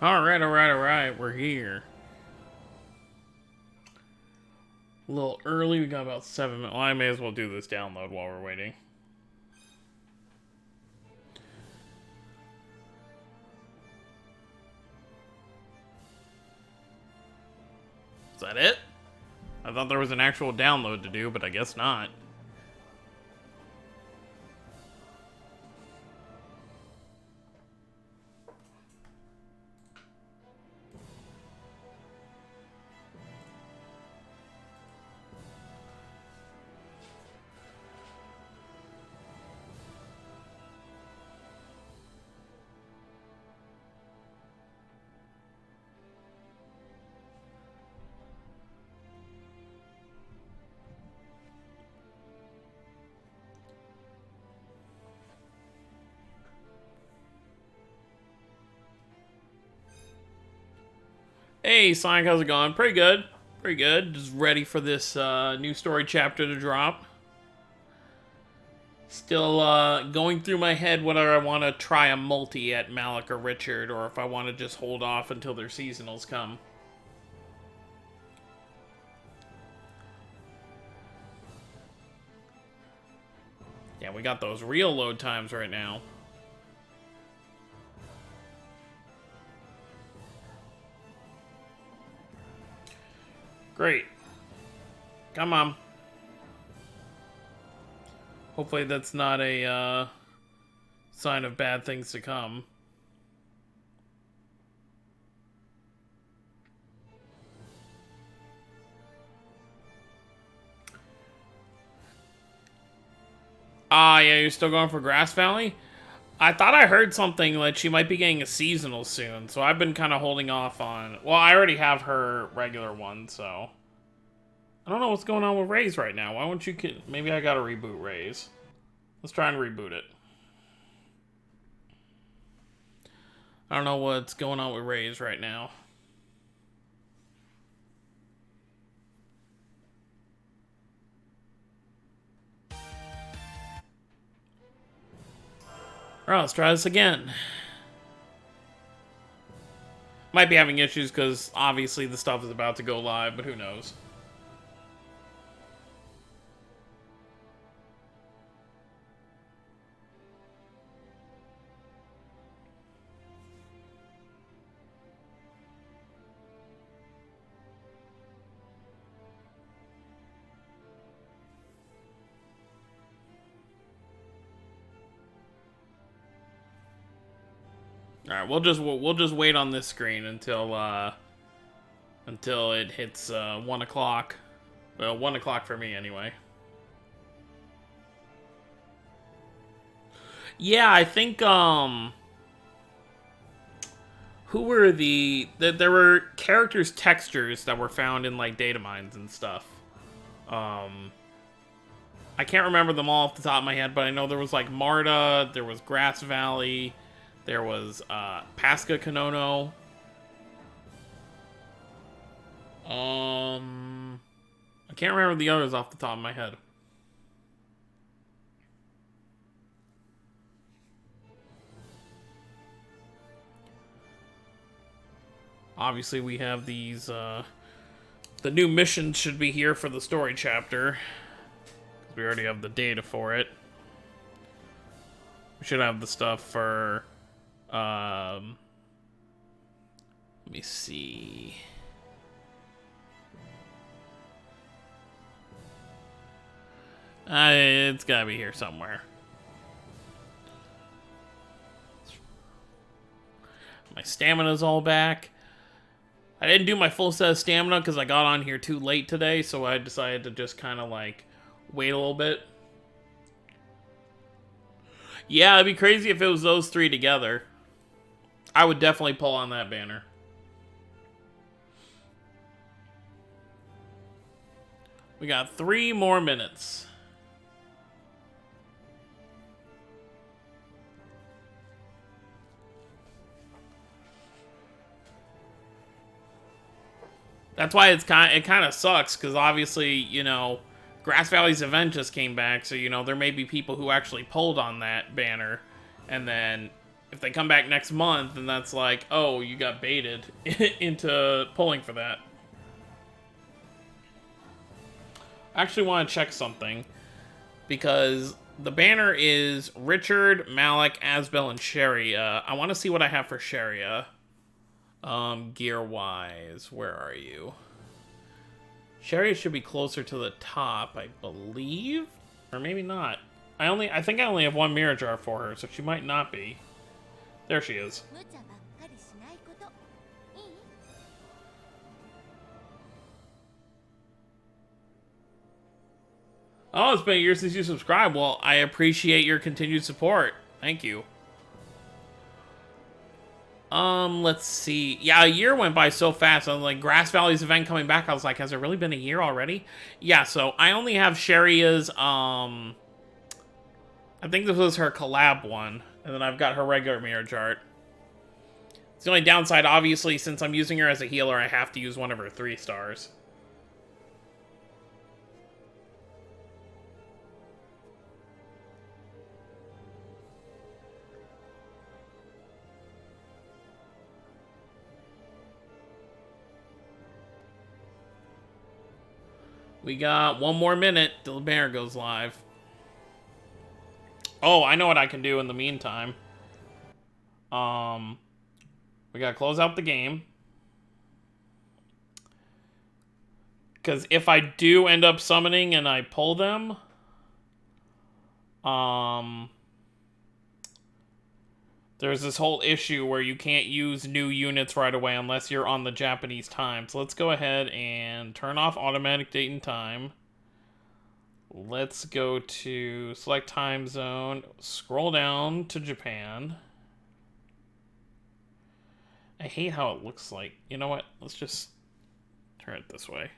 Alright, we're here. A little early, we got about 7 minutes. Well, I may as well do this download while we're waiting. Is that it? I thought there was an actual download to do, but I guess not. Hey, Sonic, how's it going? Pretty good. Pretty good. Just ready for this new story chapter to drop. Still going through my head whether I want to try a multi at Malik or Richard, or if I want to just hold off until their seasonals come. Yeah, we got those real load times right now. Great. Come on. Hopefully that's not a sign of bad things to come. Ah, yeah, you're still going for Grass Valley? I thought I heard something like she might be getting a seasonal soon, so I've been kind of holding off on... Well, I already have her regular one, so... I don't know what's going on with Raze right now. Why won't you... Maybe I gotta reboot Raze. Let's try and reboot it. I don't know what's going on with Raze right now. Alright, let's try this again. Might be having issues because obviously the stuff is about to go live, but who knows. All right, we'll just wait on this screen until it hits 1 o'clock. Well, 1 o'clock for me anyway. Yeah, I think who were there were characters textures that were found in like data mines and stuff. I can't remember them all off the top of my head, but I know there was like Marta, there was Grass Valley. There was Pasca Kanono. I can't remember the others off the top of my head. Obviously, we have these. The new missions should be here for the story chapter. We already have the data for it. We should have the stuff for. Let me see. It's gotta be here somewhere. My stamina's all back. I didn't do my full set of stamina because I got on here too late today, so I decided to just kind of like wait a little bit. Yeah, it'd be crazy if it was those three together. I would definitely pull on that banner. We got 3 more minutes. That's why it kind of sucks, because obviously, you know, Grass Valley's event just came back, so, you know, there may be people who actually pulled on that banner, and then if they come back next month, then that's like, oh, you got baited into pulling for that. I actually want to check something, because the banner is Richard, Malik, Asbel, and Sharia. I want to see what I have for Sharia. Gear-wise, where are you? Sharia should be closer to the top, I believe? Or maybe not. I think I only have one mirror jar for her, so she might not be. There she is. Oh, it's been a year since you subscribed. Well, I appreciate your continued support. Thank you. Let's see. Yeah, a year went by so fast. I was like, Grass Valley's event coming back. I was like, has it really been a year already? Yeah, so I only have Sharia's, I think this was her collab one. And then I've got her regular mirror chart. It's the only downside, obviously, since I'm using her as a healer, I have to use one of her 3 stars. We got 1 more minute till the banner goes live. Oh, I know what I can do in the meantime. We gotta close out the game. Because if I do end up summoning and I pull them, there's this whole issue where you can't use new units right away unless you're on the Japanese time. So let's go ahead and turn off automatic date and time. Let's go to select time zone, scroll down to Japan. I hate how it looks like. You know what? Let's just turn it this way.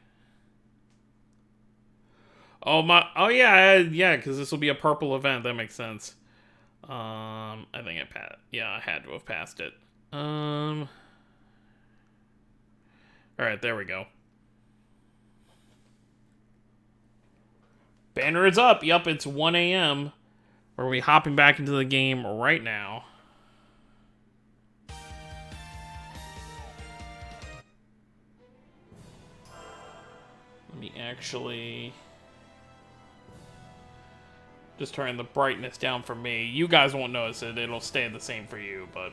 Oh yeah, because this will be a purple event. That makes sense. I think I had to have passed it. Alright, there we go. Banner is up. Yup, it's 1 a.m. We're be hopping back into the game right now. Let me actually just turn the brightness down for me. You guys won't notice it. It'll stay the same for you, but...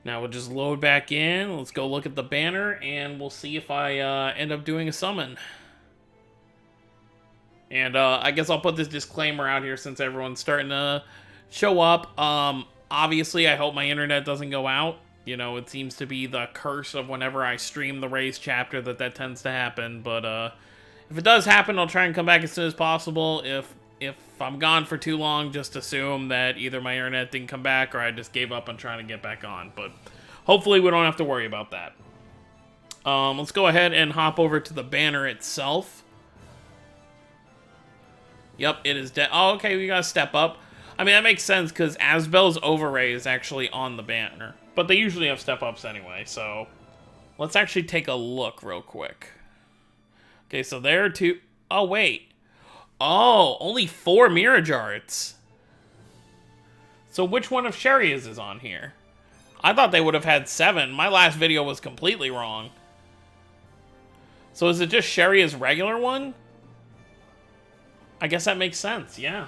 Now we'll just load back in. Let's go look at the banner, and we'll see if I end up doing a summon. And I guess I'll put this disclaimer out here since everyone's starting to show up. Obviously, I hope my internet doesn't go out. You know, it seems to be the curse of whenever I stream the Raise chapter that tends to happen. But if it does happen, I'll try and come back as soon as possible. If I'm gone for too long, just assume that either my internet didn't come back or I just gave up on trying to get back on. But hopefully we don't have to worry about that. Let's go ahead and hop over to the banner itself. Yep, it is dead. Oh, okay, we gotta step up. I mean, that makes sense because Asbel's overray is actually on the banner. But they usually have step-ups anyway, so... Let's actually take a look real quick. Okay, so there are 2... Oh, wait. Oh, only 4 mirror jarts. So which one of Sharia's is on here? I thought they would have had 7. My last video was completely wrong. So is it just Sharia's regular one? I guess that makes sense, yeah.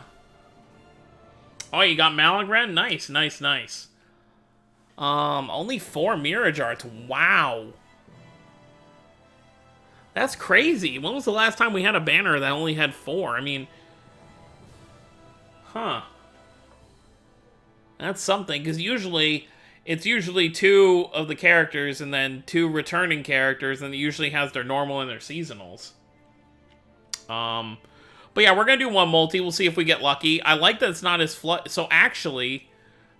Oh, you got Malik Ren? Nice, nice, nice. Only 4 mirror jarts. Wow. That's crazy. When was the last time we had a banner that only had 4? I mean... Huh. That's something, because it's usually 2 of the characters and then 2 returning characters, and it usually has their normal and their seasonals. But yeah, we're going to do 1 multi. We'll see if we get lucky. I like that it's not as so actually,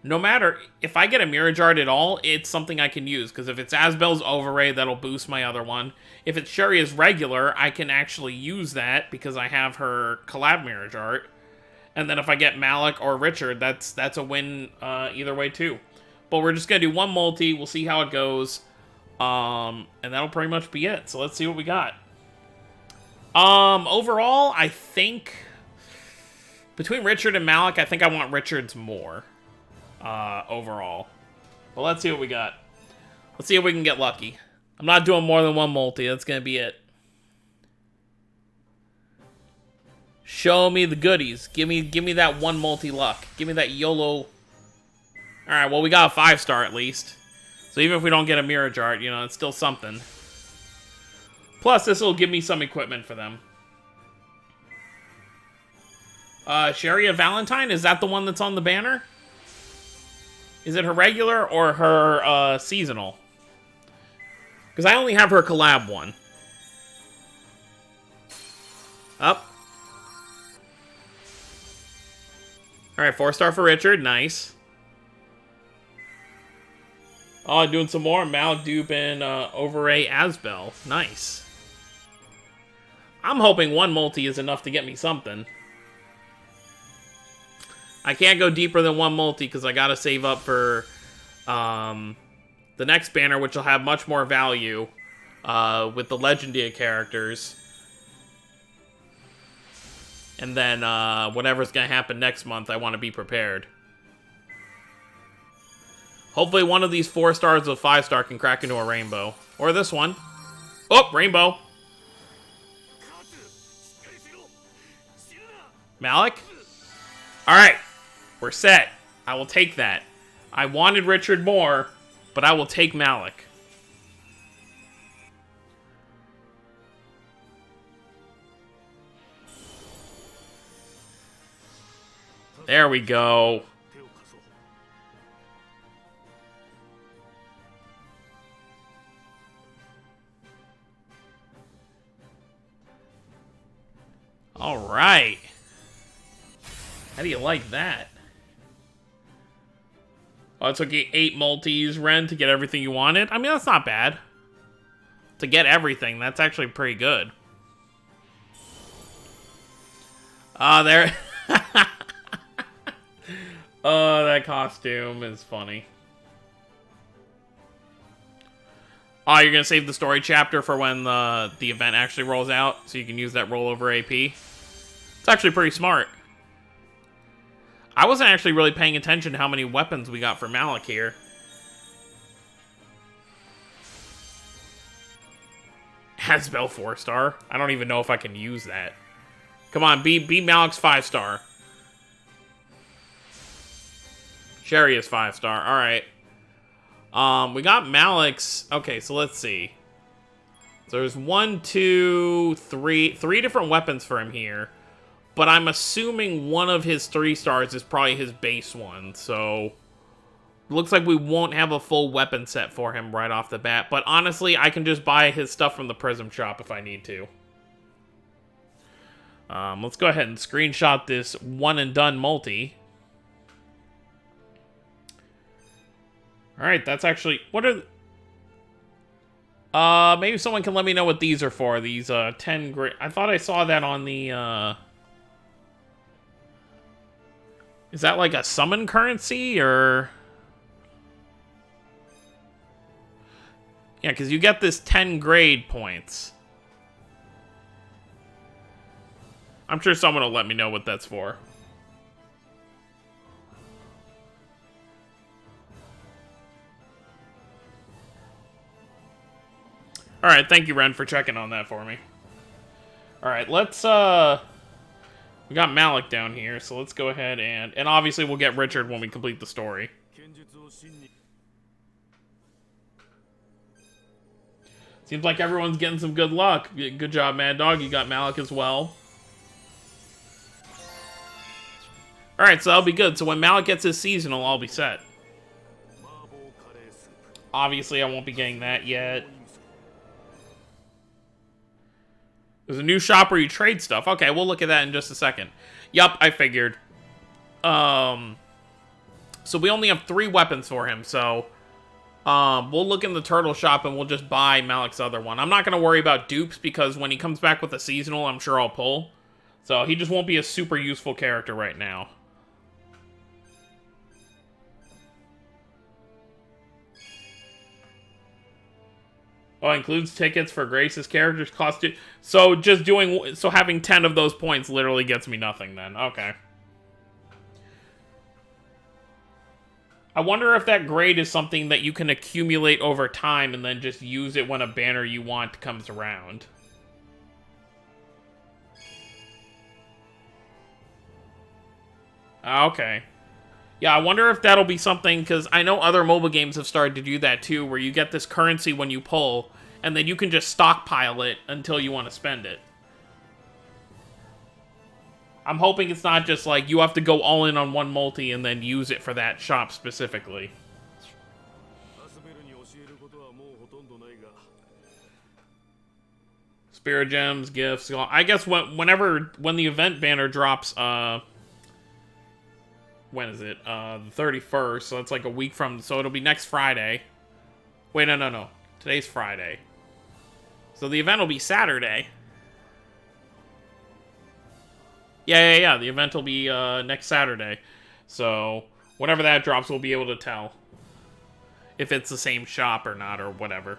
no matter if I get a mirror jar at all, it's something I can use. Because if it's Asbel's overray, that'll boost my other one. If it's Sharia's regular, I can actually use that because I have her collab mirror jar. And then if I get Malik or Richard, that's a win either way too. But we're just going to do 1 multi. We'll see how it goes. And that'll pretty much be it. So let's see what we got. Overall, I think between Richard and Malik, I think I want Richard's more, overall. But let's see what we got. Let's see if we can get lucky. I'm not doing more than one multi. That's gonna be it. Show me the goodies. Give me that one multi luck. Give me that YOLO. Alright, well, we got a 5-star at least. So even if we don't get a mirror art, you know, it's still something. Plus, this will give me some equipment for them. Sharia Valentine, is that the one that's on the banner? Is it her regular or her seasonal? Because I only have her collab one. Up. Alright, 4-star for Richard. Nice. Oh, doing some more. Malik, Dupe, and Overray Asbel. Nice. I'm hoping one multi is enough to get me something. I can't go deeper than one multi because I gotta save up for the next banner, which will have much more value with the legendary characters. And then whatever's gonna happen next month, I want to be prepared. Hopefully one of these 4 stars of 5-star can crack into a rainbow. Or this one. Oh, rainbow. Malik? Alright. We're set. I will take that. I wanted Richard more, but I will take Malik. There we go. All right. How do you like that? Oh, it took you 8 multis, Ren, to get everything you wanted? I mean, that's not bad. To get everything, that's actually pretty good. There. Oh, that costume is funny. Oh, you're gonna save the story chapter for when the event actually rolls out, so you can use that rollover AP. It's actually pretty smart. I wasn't actually really paying attention to how many weapons we got for Malik here. Hasbel 4-star. I don't even know if I can use that. Come on, be Malik's 5-star. Sherry is 5-star. Alright. We got Malik's... Okay, so let's see. So there's 1, 2, 3... 3 different weapons for him here. But I'm assuming one of his 3 stars is probably his base one. So... Looks like we won't have a full weapon set for him right off the bat. But honestly, I can just buy his stuff from the Prism shop if I need to. Let's go ahead and screenshot this one and done multi. Alright, that's actually... What are... maybe someone can let me know what these are for. These, 10 great... I thought I saw that on the, Is that like a summon currency, or... Yeah, because you get this 10 grade points. I'm sure someone will let me know what that's for. Alright, thank you, Ren, for checking on that for me. Alright, let's, we got Malik down here, so let's go ahead and obviously we'll get Richard when we complete the story. Seems like everyone's getting some good luck. Good job, Mad Dog. You got Malik as well. Alright, so that'll be good. So when Malik gets his seasonal, I'll be set. Obviously, I won't be getting that yet. There's a new shop where you trade stuff. Okay, we'll look at that in just a second. Yup, I figured. So we only have 3 weapons for him, so... we'll look in the turtle shop and we'll just buy Malik's other one. I'm not going to worry about dupes because when he comes back with a seasonal, I'm sure I'll pull. So he just won't be a super useful character right now. Oh, includes tickets for Grace's character's costume. So just doing, so having 10 of those points literally gets me nothing then. Okay. I wonder if that grade is something that you can accumulate over time and then just use it when a banner you want comes around. Okay. Yeah, I wonder if that'll be something, because I know other mobile games have started to do that too, where you get this currency when you pull, and then you can just stockpile it until you want to spend it. I'm hoping it's not just like you have to go all in on one multi and then use it for that shop specifically. Spirit gems, gifts. I guess when the event banner drops, when is it? The 31st, so it's like a week from, so it'll be next Friday. Wait, no. Today's Friday. So the event will be Saturday. Yeah. The event will be next Saturday. So whenever that drops, we'll be able to tell if it's the same shop or not, or whatever.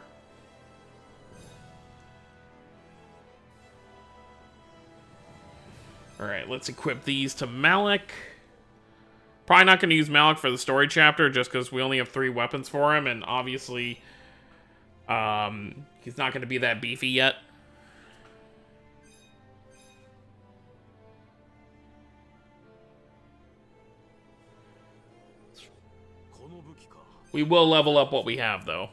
Alright, let's equip these to Malik. Probably not going to use Malik for the story chapter, just because we only have 3 weapons for him, and obviously, he's not going to be that beefy yet. We will level up what we have, though.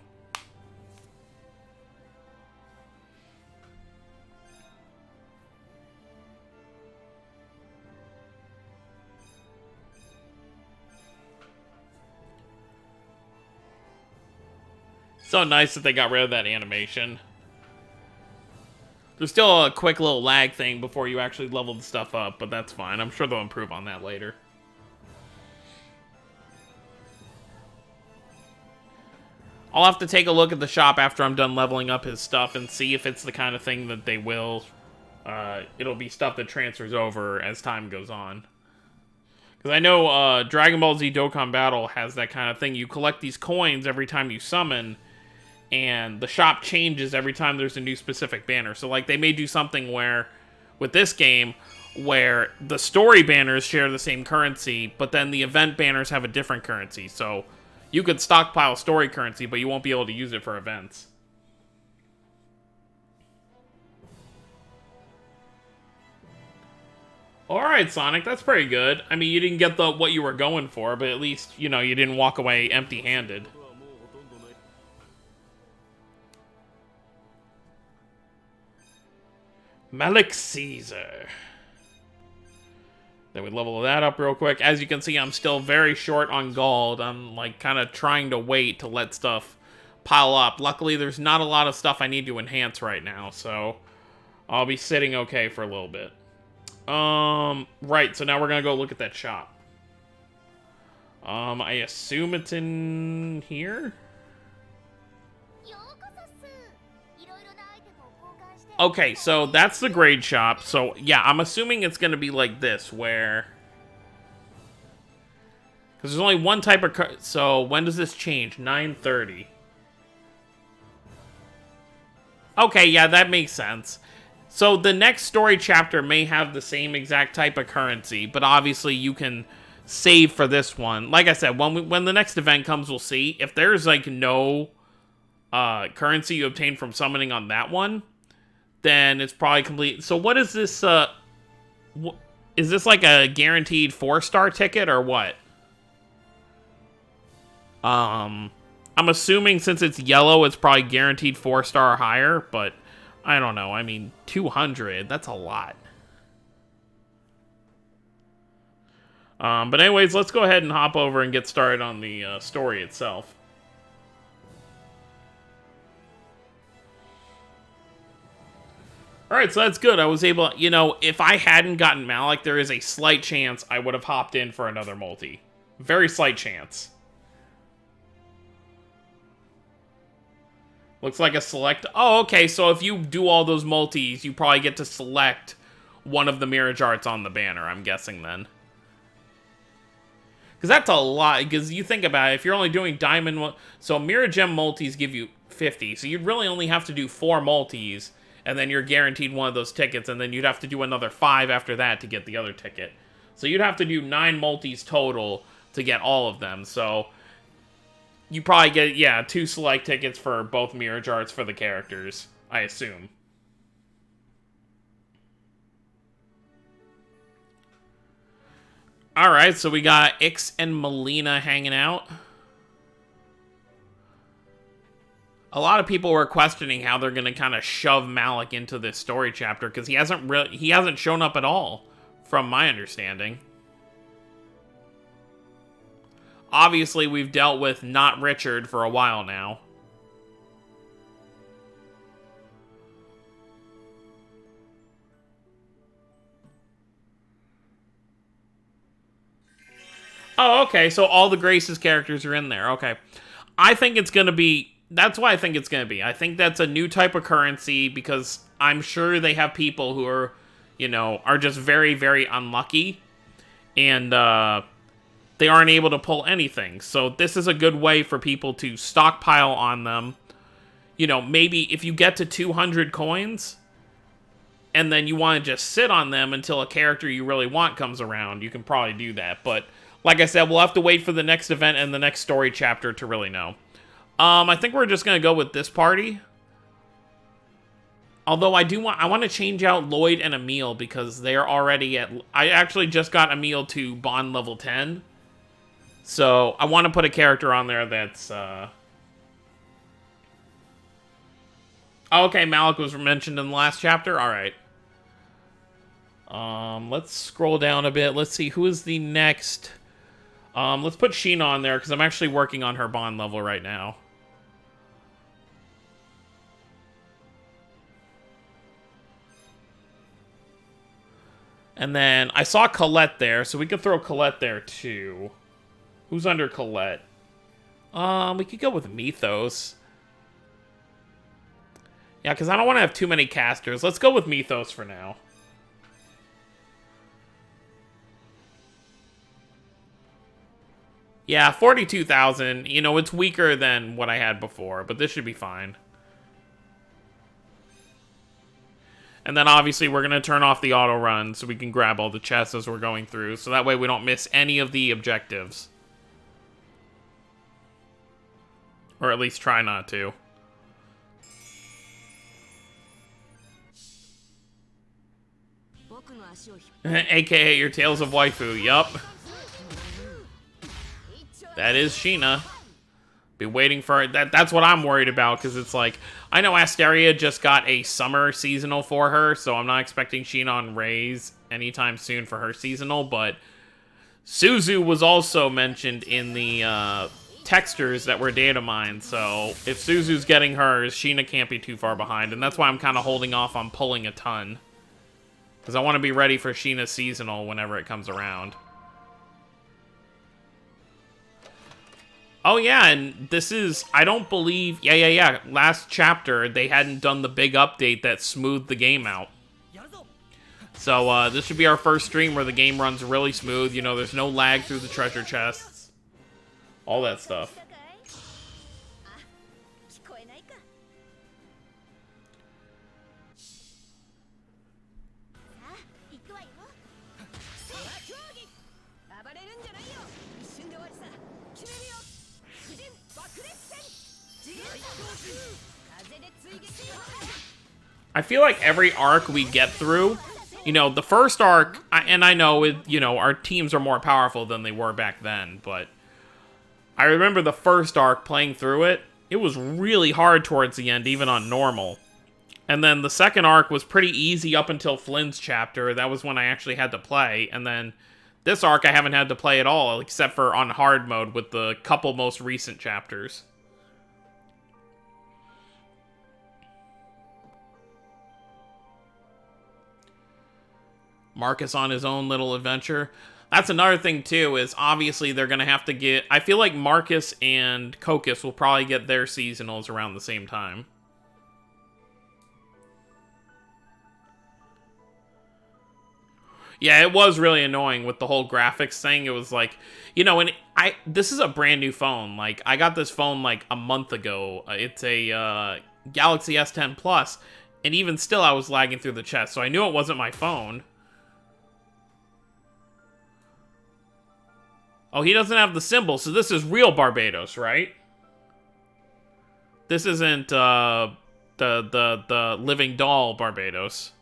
So nice that they got rid of that animation. There's still a quick little lag thing before you actually level the stuff up, but that's fine. I'm sure they'll improve on that later. I'll have to take a look at the shop after I'm done leveling up his stuff and see if it's the kind of thing that they will. It'll be stuff that transfers over as time goes on. Because I know Dragon Ball Z Dokkan Battle has that kind of thing. You collect these coins every time you summon, and the shop changes every time there's a new specific banner. So, like, they may do something where, with this game, where the story banners share the same currency, but then the event banners have a different currency. So, you could stockpile story currency, but you won't be able to use it for events. Alright, Sonic, that's pretty good. I mean, you didn't get what you were going for, but at least, you know, you didn't walk away empty-handed. Malik Caesar. Then we level that up real quick. As you can see, I'm still very short on gold. I'm, like, kind of trying to wait to let stuff pile up. Luckily, there's not a lot of stuff I need to enhance right now, so I'll be sitting okay for a little bit. Right, so now we're gonna go look at that shop. I assume it's in here? Okay, so that's the grade shop. So, yeah, I'm assuming it's gonna be like this, where... Because there's only one type of... So, when does this change? 9:30. Okay, yeah, that makes sense. So the next story chapter may have the same exact type of currency, but obviously you can save for this one. Like I said, when the next event comes, we'll see. If there's, like, no currency you obtain from summoning on that one, then it's probably complete. So what is this, is this like a guaranteed 4-star ticket or what? I'm assuming since it's yellow, it's probably guaranteed 4-star or higher, but I don't know. I mean, 200, that's a lot. But anyways, let's go ahead and hop over and get started on the story itself. Alright, so that's good. I was able, you know, if I hadn't gotten Malik, there is a slight chance I would have hopped in for another multi. Very slight chance. Looks like a select... Oh, okay, so if you do all those multis, you probably get to select one of the Mirage Arts on the banner, I'm guessing then. Because that's a lot, because you think about it, if you're only doing Diamond... So Mirror Gem multis give you 50. So you'd really only have to do 4 multis, and then you're guaranteed one of those tickets, and then you'd have to do another 5 after that to get the other ticket. So you'd have to do 9 multis total to get all of them. So you probably get, yeah, 2 select tickets for both Mirror Jarts for the characters, I assume. Alright, so we got Ix and Melina hanging out. A lot of people were questioning how they're going to kind of shove Malik into this story chapter, because he hasn't shown up at all, from my understanding. Obviously, we've dealt with not Richard for a while now. Oh, okay, so all the Grace's characters are in there. Okay. I think it's going to be... That's what I think it's going to be. I think that's a new type of currency, because I'm sure they have people who are, you know, are just very, very unlucky. And, they aren't able to pull anything. So this is a good way for people to stockpile on them. You know, maybe if you get to 200 coins, and then you want to just sit on them until a character you really want comes around, you can probably do that. But, like I said, we'll have to wait for the next event and the next story chapter to really know. I think we're just going to go with this party. Although I want to change out Lloyd and Emil, because they're already at... I actually just got Emil to Bond level 10. So, I want to put a character on there that's, Oh, okay, Malik was mentioned in the last chapter? Alright. Let's scroll down a bit. Let's see, who is the next... let's put Sheena on there, because I'm actually working on her Bond level right now. And then, I saw Colette there, so we could throw Colette there, too. Who's under Colette? We could go with Mythos. Yeah, because I don't want to have too many casters. Let's go with Mythos for now. Yeah, 42,000. You know, it's weaker than what I had before, but this should be fine. And then obviously we're going to turn off the auto run so we can grab all the chests as we're going through. So that way we don't miss any of the objectives. Or at least try not to. AKA your Tales of Waifu, yup. That is Sheena. Be waiting for it. That's what I'm worried about, because it's like, I know Asteria just got a summer seasonal for her, so I'm not expecting Sheena on Raise anytime soon for her seasonal, but Suzu was also mentioned in the textures that were data mined, so if Suzu's getting hers, Sheena can't be too far behind, and that's why I'm kind of holding off on pulling a ton. Because I want to be ready for Sheena's seasonal whenever it comes around. Oh yeah, and this is, I don't believe, yeah, last chapter, they hadn't done the big update that smoothed the game out. So, this should be our first stream where the game runs really smooth, you know, there's no lag through the treasure chests. All that stuff. I feel like every arc we get through, you know, the first arc, and I know, you know, our teams are more powerful than they were back then, but I remember the first arc playing through it, it was really hard towards the end, even on normal. And then the second arc was pretty easy up until Flynn's chapter, that was when I actually had to play, and then this arc I haven't had to play at all, except for on hard mode with the couple most recent chapters. Marcus on his own little adventure. That's another thing, too, is obviously they're going to have to get... I feel like Marcus and Cocos will probably get their seasonals around the same time. Yeah, it was really annoying with the whole graphics thing. It was like, and this is a brand new phone. Like, I got this phone like a month ago. It's a Galaxy S10 Plus, and even still, I was lagging through the chest, so I knew it wasn't my phone. Oh, he doesn't have the symbol, so this is real Barbados, right? This isn't the living doll Barbados.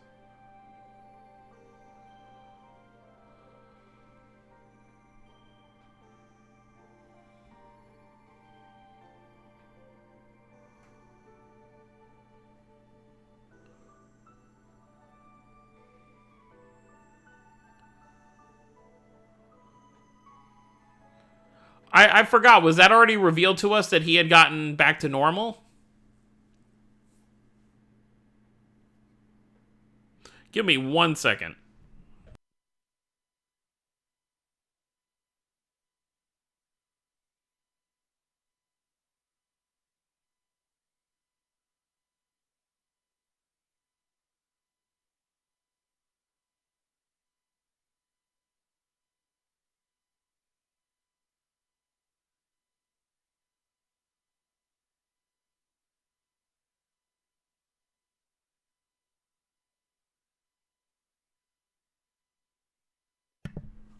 I forgot. Was that already revealed to us that he had gotten back to normal? Give me 1 second.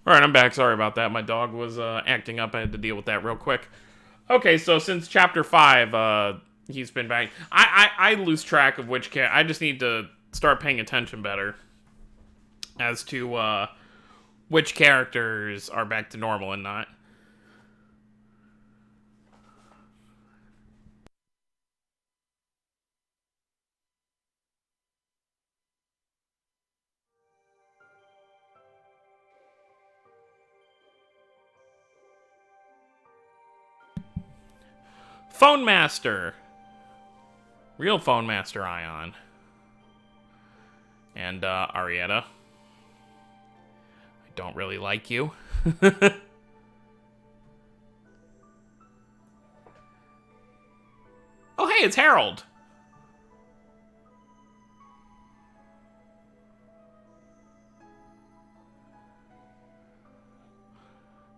All right, I'm back. Sorry about that. My dog was acting up. I had to deal with that real quick. Okay, so since chapter 5, he's been back. I lose track of which I just need to start paying attention better as to which characters are back to normal and not. Phone Master. Real Phone Master Ion. And Arietta. I don't really like you. Oh, hey, it's Harold.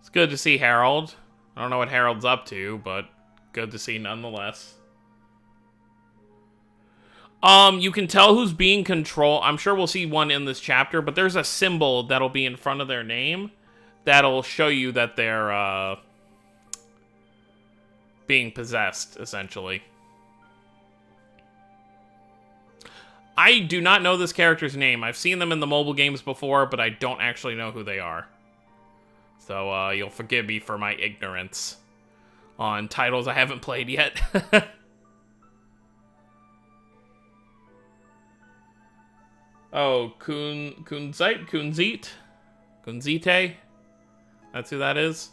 It's good to see Harold. I don't know what Harold's up to, but good to see nonetheless. You can tell who's being controlled. I'm sure we'll see one in this chapter, but there's a symbol that'll be in front of their name that'll show you that they're being possessed, essentially. I do not know this character's name. I've seen them in the mobile games before, but I don't actually know who they are. So you'll forgive me for my ignorance on titles I haven't played yet. Oh, Kunzite? That's who that is?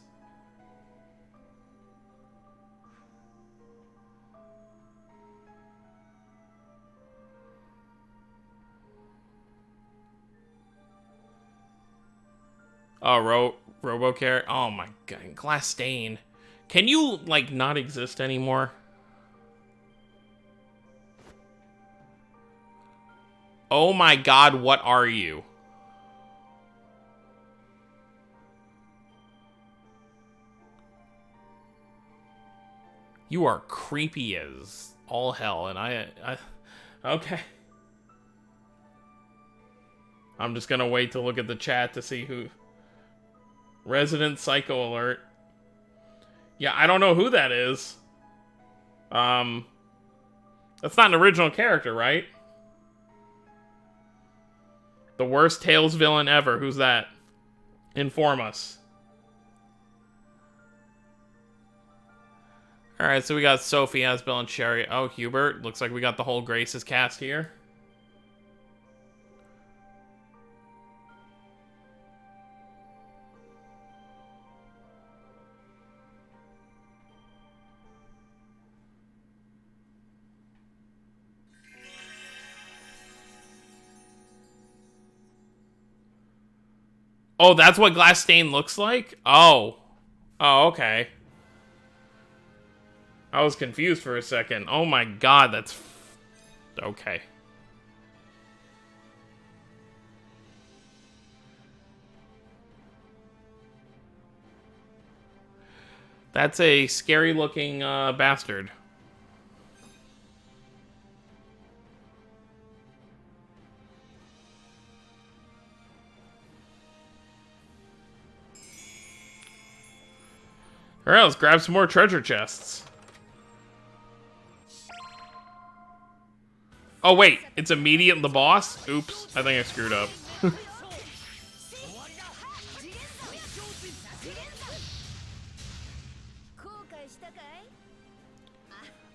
Oh, RoboCare. Oh my god, Glass Stain. Can you, like, not exist anymore? Oh my god, what are you? You are creepy as all hell, and I okay. I'm just gonna wait to look at the chat to see who... Resident Psycho Alert. Yeah, I don't know who that is. That's not an original character, right? The worst Tales villain ever. Who's that? Inform us. Alright, so we got Sophie, Asbel, and Sherry. Oh, Hubert. Looks like we got the whole Graces cast here. Oh, that's what Glass Stain looks like? Oh. Oh, okay. I was confused for a second. Oh my god, that's... Okay. That's a scary-looking bastard. Alright, let's grab some more treasure chests. Oh wait, it's immediate the boss? Oops, I think I screwed up.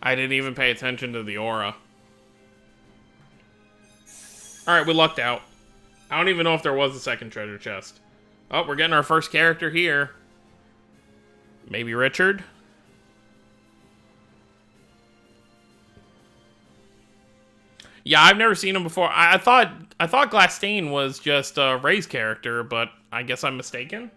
I didn't even pay attention to the aura. Alright, we lucked out. I don't even know if there was a second treasure chest. Oh, we're getting our first character here. Maybe Richard? Yeah, I've never seen him before. I thought Glassstein was just Ray's character, but I guess I'm mistaken.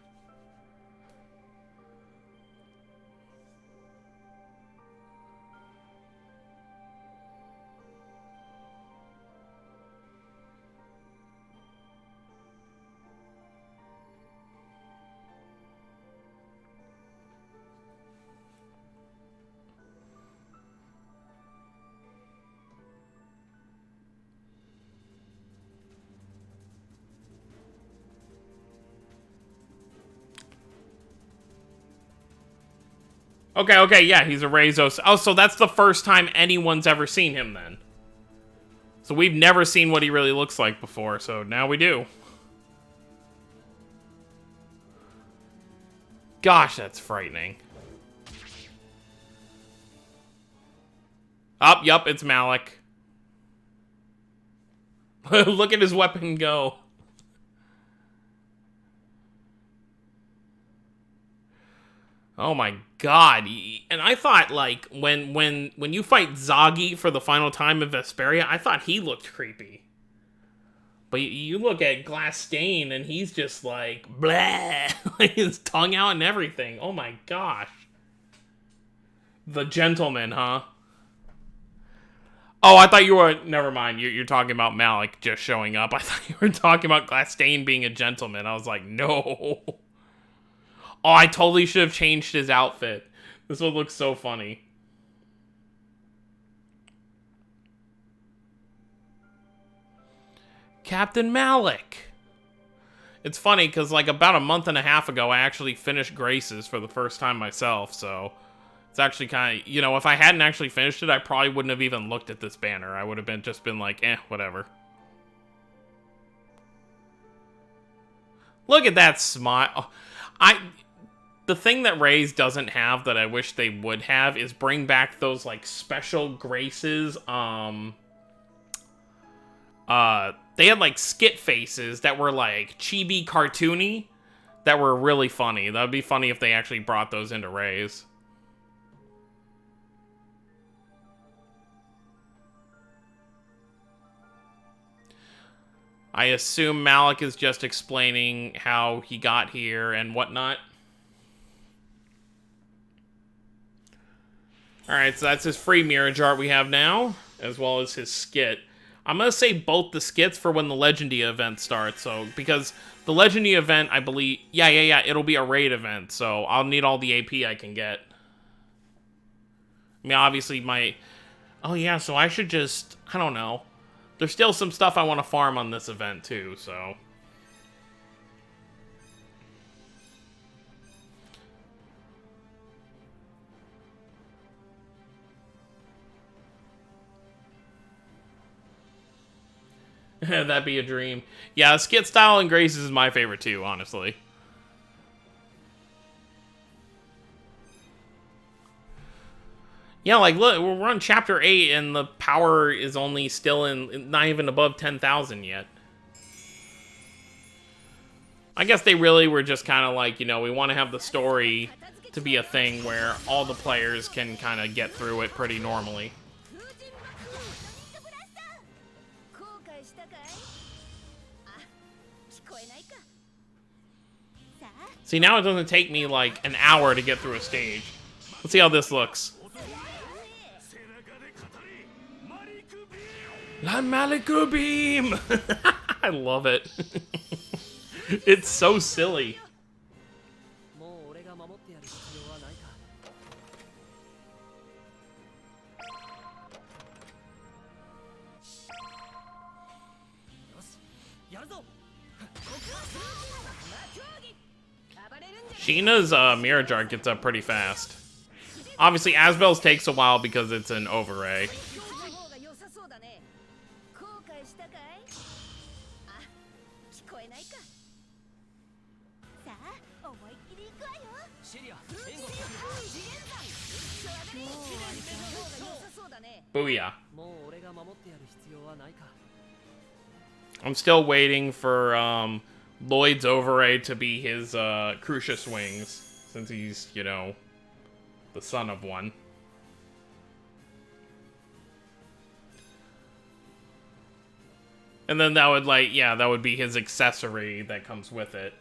Okay, yeah, he's a Rezos. Oh, so that's the first time anyone's ever seen him then. So we've never seen what he really looks like before, so now we do. Gosh, that's frightening. Yup, it's Malik. Look at his weapon go. Oh my god. And I thought, like, when you fight Zagi for the final time in Vesperia, I thought he looked creepy. But you look at Glassstein and he's just like, blah, his tongue out and everything. Oh my gosh. The gentleman, huh? Oh, I thought you were, never mind, you're talking about Malik just showing up. I thought you were talking about Glassstein being a gentleman. I was like, no. Oh, I totally should have changed his outfit. This would look so funny. Captain Malik. It's funny because like about a month and a half ago, I actually finished Graces for the first time myself. So it's actually kind of, you know, if I hadn't actually finished it, I probably wouldn't have even looked at this banner. I would have just been like, whatever. Look at that smile. The thing that Rays doesn't have that I wish they would have is bring back those, like, special Graces, they had, like, skit faces that were, like, chibi cartoony that were really funny. That would be funny if they actually brought those into Rays. I assume Malik is just explaining how he got here and whatnot. Alright, so that's his free mirror art we have now, as well as his skit. I'm going to say both the skits for when the Legendia event starts, so, because the Legendia event, I believe, yeah, it'll be a raid event, so I'll need all the AP I can get. I mean, obviously oh yeah, so I should just, I don't know. There's still some stuff I want to farm on this event, too, so... That'd be a dream. Yeah, skit style and Graces is my favorite too, honestly. Yeah, like, look, we're on Chapter 8, and the power is only still not even above 10,000 yet. I guess they really were just kind of like, you know, we want to have the story to be a thing where all the players can kind of get through it pretty normally. See, now it doesn't take me, like, an hour to get through a stage. Let's see how this looks. La Maliku Beam! I love it. It's so silly. Sheena's Mirror Jar gets up pretty fast. Obviously, Asbel's takes a while because it's an overray. Booyah. I'm still waiting for Lloyd's overray to be his Crucius wings, since he's, you know, the son of one. And then that would, like, yeah, that would be his accessory that comes with it.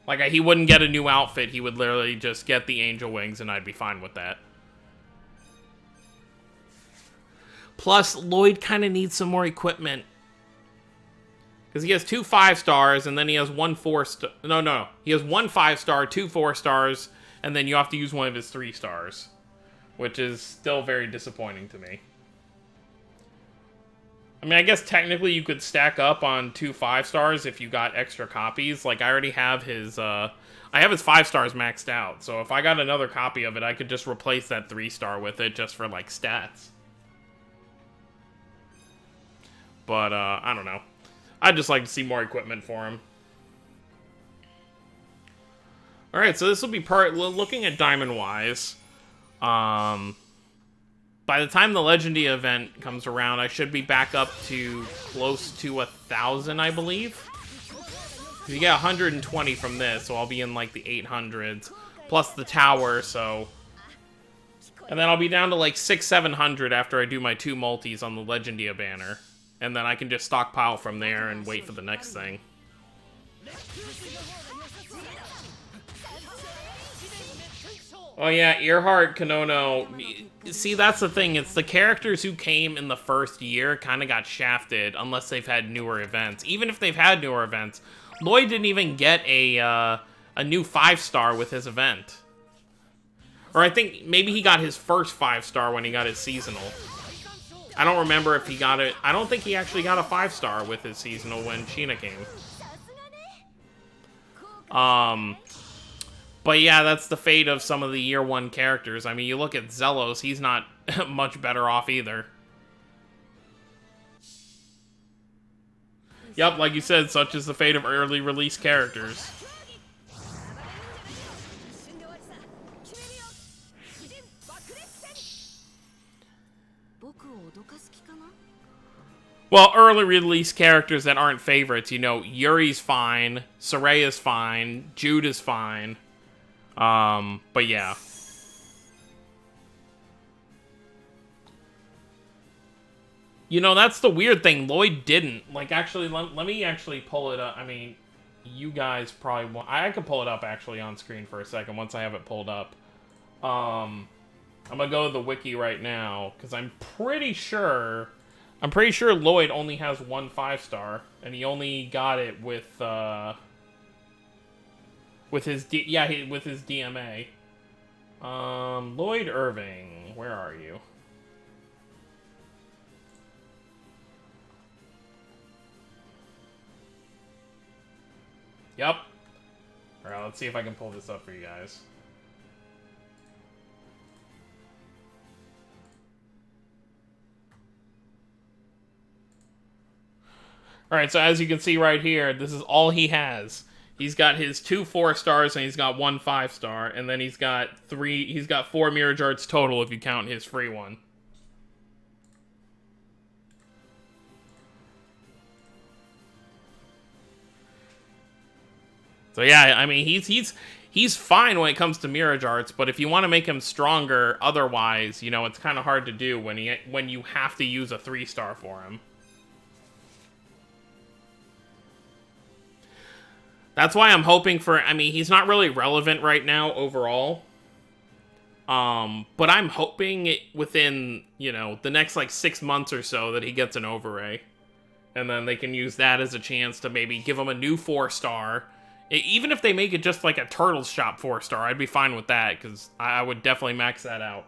Like, he wouldn't get a new outfit, he would literally just get the angel wings, and I'd be fine with that. Plus, Lloyd kind of needs some more equipment. Because he has 2 5-stars, and then he has 1 4-star. No. He has 1 5-star, 2 4-stars, and then you have to use one of his 3-stars. Which is still very disappointing to me. I mean, I guess technically you could stack up on 2 5-stars if you got extra copies. Like, I already have his, I have his 5-stars maxed out. So if I got another copy of it, I could just replace that 3-star with it just for, like, stats. But, I don't know. I'd just like to see more equipment for him. Alright, so this will be looking at diamond-wise. By the time the Legendy event comes around, I should be back up to close to 1,000, I believe. You get 120 from this, so I'll be in, like, the 800s. Plus the tower, so... And then I'll be down to, like, 600-700 after I do my 2 multis on the Legendia banner. And then I can just stockpile from there and wait for the next thing. Oh yeah, Earhart, Konono. See, that's the thing. It's the characters who came in the first year kind of got shafted unless they've had newer events. Even if they've had newer events, Lloyd didn't even get a new 5-star with his event. Or I think maybe he got his first 5-star when he got his seasonal. I don't remember if he got it. I don't think he actually got a 5-star with his seasonal when Sheena came. But yeah, that's the fate of some of the year 1 characters. I mean, you look at Zelos, he's not much better off either. Yep, like you said, such is the fate of early release characters. Well, early release characters that aren't favorites, you know, Yuri's fine, Soraya's fine, Jude is fine. But yeah. You know, that's the weird thing. Lloyd didn't. Like, actually, let me actually pull it up. I mean, you guys probably want... I could pull it up, actually, on screen for a second once I have it pulled up. I'm gonna go to the wiki right now, because I'm pretty sure Lloyd only has 1 5-star, and he only got it with his DMA. Lloyd Irving, where are you? Yep. Alright, let's see if I can pull this up for you guys. Alright, so as you can see right here, this is all he has. He's got his 2 4-stars and he's got 1 5-star, and then he's got 4 Mirror Jarts total if you count his free one. So yeah, I mean, he's fine when it comes to Mirror Jarts, but if you want to make him stronger otherwise, you know, it's kind of hard to do when you have to use a 3-star for him. That's why I'm hoping for... I mean, he's not really relevant right now overall. But I'm hoping within, you know, the next, like, 6 months or so that he gets an overray. And then they can use that as a chance to maybe give him a new 4-star. Even if they make it just like a Turtles Shop 4-star, I'd be fine with that, because I would definitely max that out.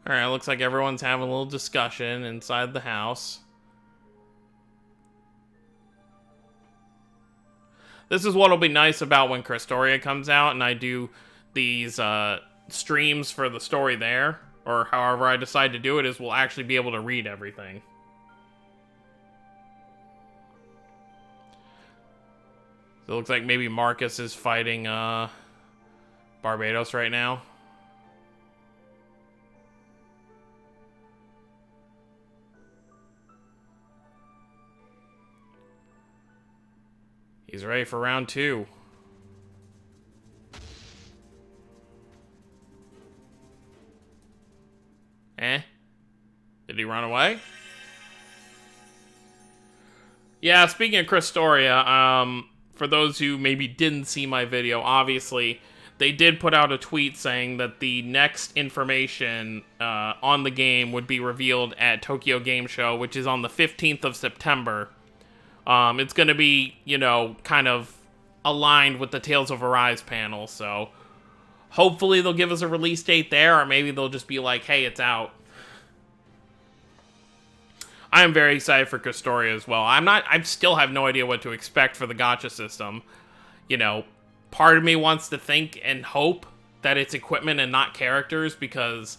Alright, looks like everyone's having a little discussion inside the house. This is what'll be nice about when Christoria comes out and I do these streams for the story there, or however I decide to do it, is we'll actually be able to read everything. So it looks like maybe Marcus is fighting Barbados right now. He's ready for round 2. Eh? Did he run away? Yeah, speaking of Christoria, for those who maybe didn't see my video, obviously, they did put out a tweet saying that the next information on the game would be revealed at Tokyo Game Show, which is on the 15th of September. It's going to be, you know, kind of aligned with the Tales of Arise panel, so hopefully they'll give us a release date there, or maybe they'll just be like, hey, it's out. I am very excited for Christoria as well. I still have no idea what to expect for the gacha system. You know, part of me wants to think and hope that it's equipment and not characters, because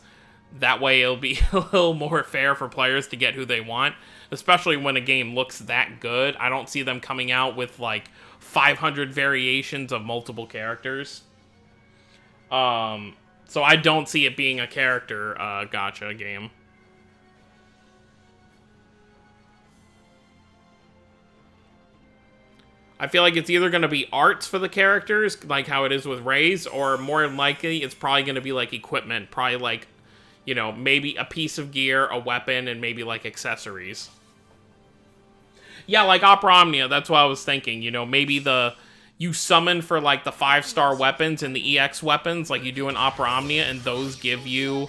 that way it'll be a little more fair for players to get who they want, especially when a game looks that good. I don't see them coming out with like 500 variations of multiple characters. So I don't see it being a character gacha game. I feel like it's either going to be arts for the characters, like how it is with Rays, or more than likely, it's probably going to be like equipment. Probably like, you know, maybe a piece of gear, a weapon, and maybe like accessories. Yeah, like Opera Omnia, that's what I was thinking. You know, maybe you summon for like the 5-star weapons and the EX weapons, like you do in Opera Omnia, and those give you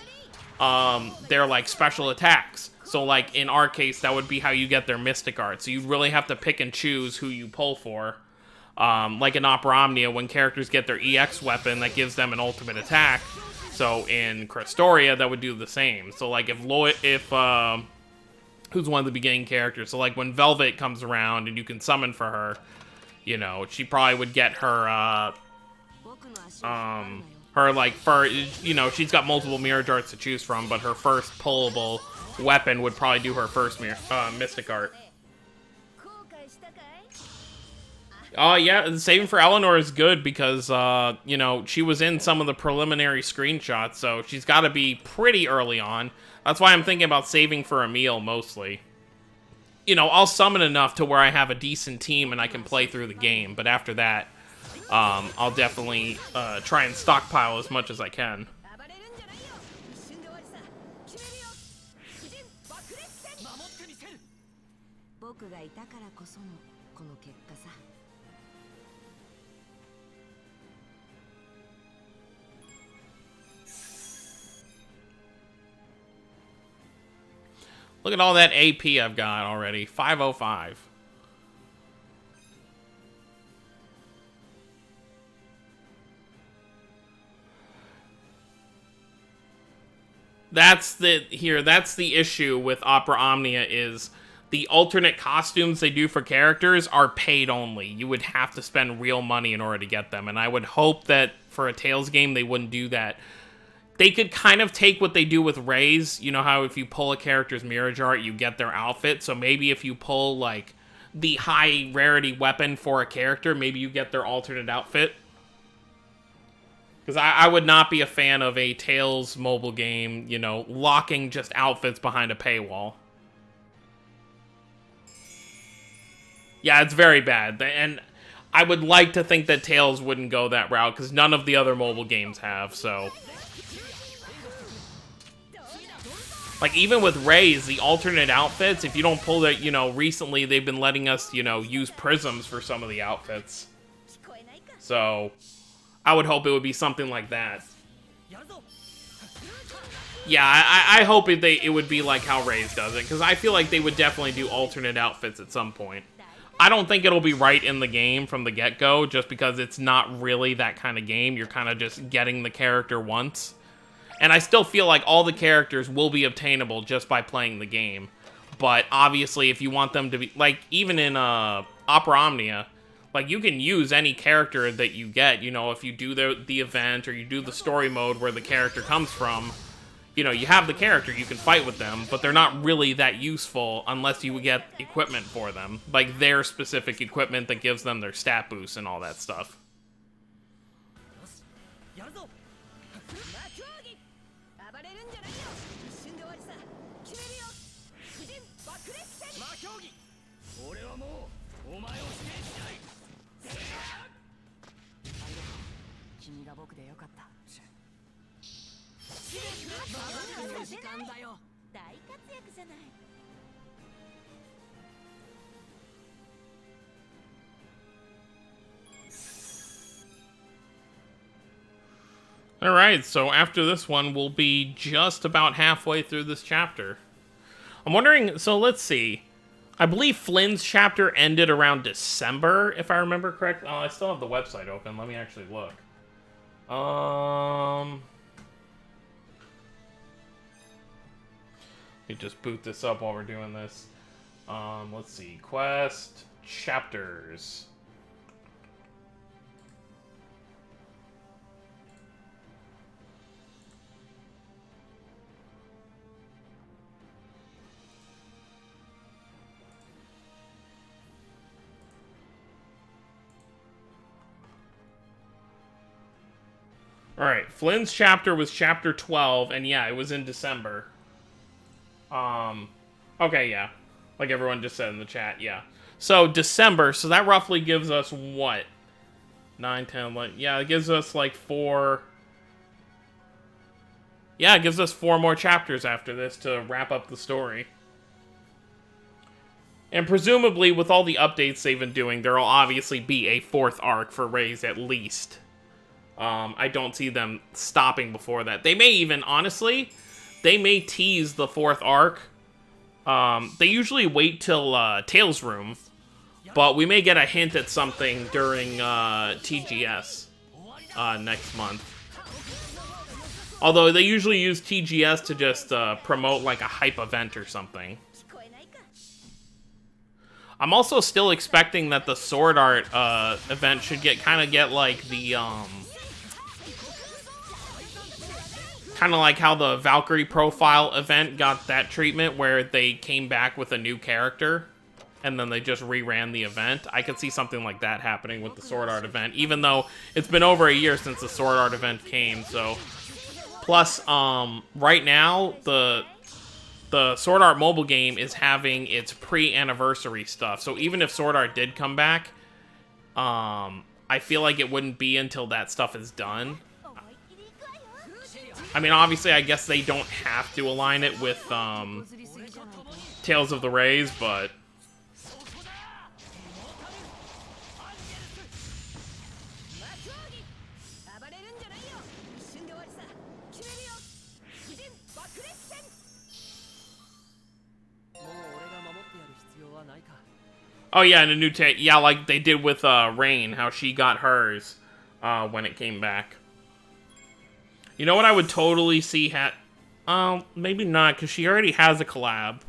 their like special attacks. So, like, in our case, that would be how you get their Mystic Art. So you really have to pick and choose who you pull for. Like in Opera Omnia, when characters get their EX weapon, that gives them an ultimate attack. So in Christoria, that would do the same. So, like, if who's one of the beginning characters? So, like, when Velvet comes around and you can summon for her, you know, she probably would get her, you know, she's got multiple Mirage Arts to choose from, but her first pullable weapon would probably do her first Mystic Art. Yeah, saving for Eleanor is good because, you know, she was in some of the preliminary screenshots, so she's got to be pretty early on. That's why I'm thinking about saving for Emil, mostly. You know, I'll summon enough to where I have a decent team and I can play through the game, but after that, I'll definitely try and stockpile as much as I can. Look at all that AP I've got already. 505. That's the issue with Opera Omnia, is the alternate costumes they do for characters are paid only. You would have to spend real money in order to get them, and I would hope that for a Tales game they wouldn't do that. They could kind of take what they do with Rays. You know how if you pull a character's Mirage Art, you get their outfit? So maybe if you pull, like, the high rarity weapon for a character, maybe you get their alternate outfit. Because I would not be a fan of a Tales mobile game, you know, locking just outfits behind a paywall. Yeah, it's very bad. And I would like to think that Tales wouldn't go that route, because none of the other mobile games have, so... Like, even with Rays, the alternate outfits, if you don't pull that, you know, recently they've been letting us, you know, use prisms for some of the outfits. So, I would hope it would be something like that. Yeah, I hope it would be like how Rays does it, because I feel like they would definitely do alternate outfits at some point. I don't think it'll be right in the game from the get-go, just because it's not really that kind of game. You're kind of just getting the character once. And I still feel like all the characters will be obtainable just by playing the game. But obviously, if you want them to be, like, even in Opera Omnia, like, you can use any character that you get, you know, if you do the event or you do the story mode where the character comes from, you know, you have the character, you can fight with them, but they're not really that useful unless you get equipment for them. Like, their specific equipment that gives them their stat boosts and all that stuff. Alright, so after this one, we'll be just about halfway through this chapter. I'm wondering, so let's see. I believe Flynn's chapter ended around December, if I remember correctly. Oh, I still have the website open. Let me actually look. Let me just boot this up while we're doing this. Let's see. Quest chapters. Alright, Flynn's chapter was chapter 12, and yeah, it was in December. Okay, yeah. Like everyone just said in the chat, yeah. So, December, so that roughly gives us what? 9, 10, 11, yeah, it gives us like 4... Yeah, it gives us 4 more chapters after this to wrap up the story. And presumably, with all the updates they've been doing, there'll obviously be a 4th arc for Reyes at least. I don't see them stopping before that. They may even, honestly, they may tease the 4th arc. They usually wait till Tails' Room, but we may get a hint at something during TGS next month. Although they usually use TGS to just promote like a hype event or something. I'm also still expecting that the Sword Art event should kind of get like the kind of like how the Valkyrie profile event got that treatment, where they came back with a new character, and then they just reran the event. I could see something like that happening with the Sword Art event, even though it's been over a year since the Sword Art event came, so... Plus, right now, the Sword Art mobile game is having its pre-anniversary stuff, so even if Sword Art did come back, I feel like it wouldn't be until that stuff is done. I mean, obviously, I guess they don't have to align it with Tales of the Rays, but... Oh yeah, and a new yeah, like they did with Rain, how she got hers when it came back. You know what I would totally see maybe not, because she already has a collab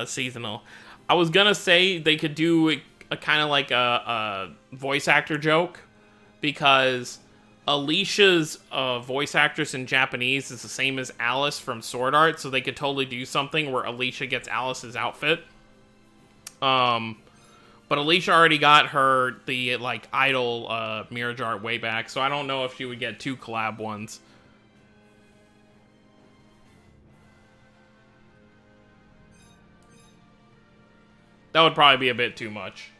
seasonal. I was gonna say they could do a kind of like a voice actor joke, because Alicia's voice actress in Japanese is the same as Alice from Sword Art, so they could totally do something where Alicia gets Alice's outfit. But Alicia already got the like idol Mirage art way back, so I don't know if she would get 2 collab ones. That would probably be a bit too much.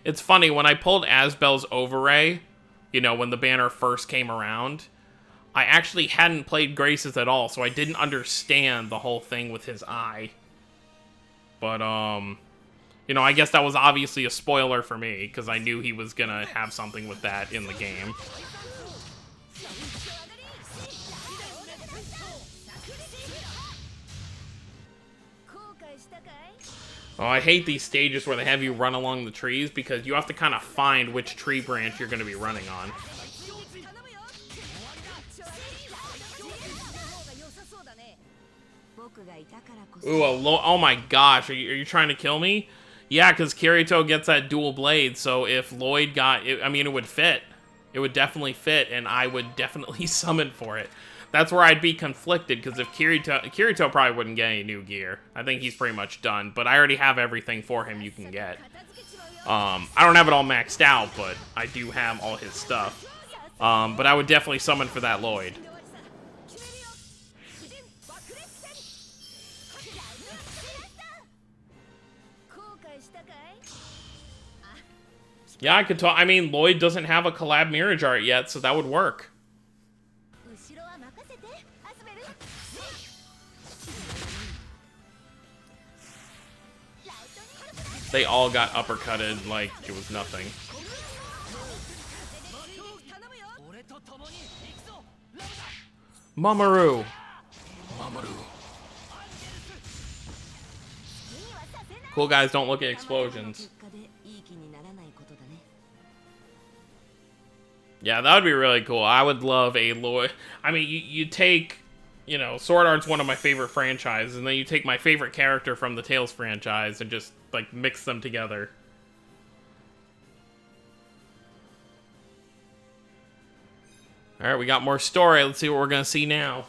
It's funny, when I pulled Asbel's Overray, you know, when the banner first came around, I actually hadn't played Grace's at all, so I didn't understand the whole thing with his eye. But, you know, I guess that was obviously a spoiler for me, because I knew he was gonna have something with that in the game. Oh, I hate these stages where they have you run along the trees because you have to kind of find which tree branch you're going to be running on. Ooh, oh my gosh, are you trying to kill me? Yeah, because Kirito gets that dual blade, so if Lloyd got it, I mean, it would fit. It would definitely fit, and I would definitely summon for it. That's where I'd be conflicted, because if Kirito probably wouldn't get any new gear. I think he's pretty much done, but I already have everything for him you can get. I don't have it all maxed out, but I do have all his stuff. But I would definitely summon for that Lloyd. Yeah, I could talk. I mean, Lloyd doesn't have a collab Mirage art yet, so that would work. They all got uppercutted like it was nothing. Mamoru. Cool guys don't look at explosions. Yeah, that would be really cool. I would love a Lloyd. I mean, you take, you know, Sword Art's one of my favorite franchises, and then you take my favorite character from the Tales franchise and just, like, mix them together. Alright, we got more story. Let's see what we're gonna see now.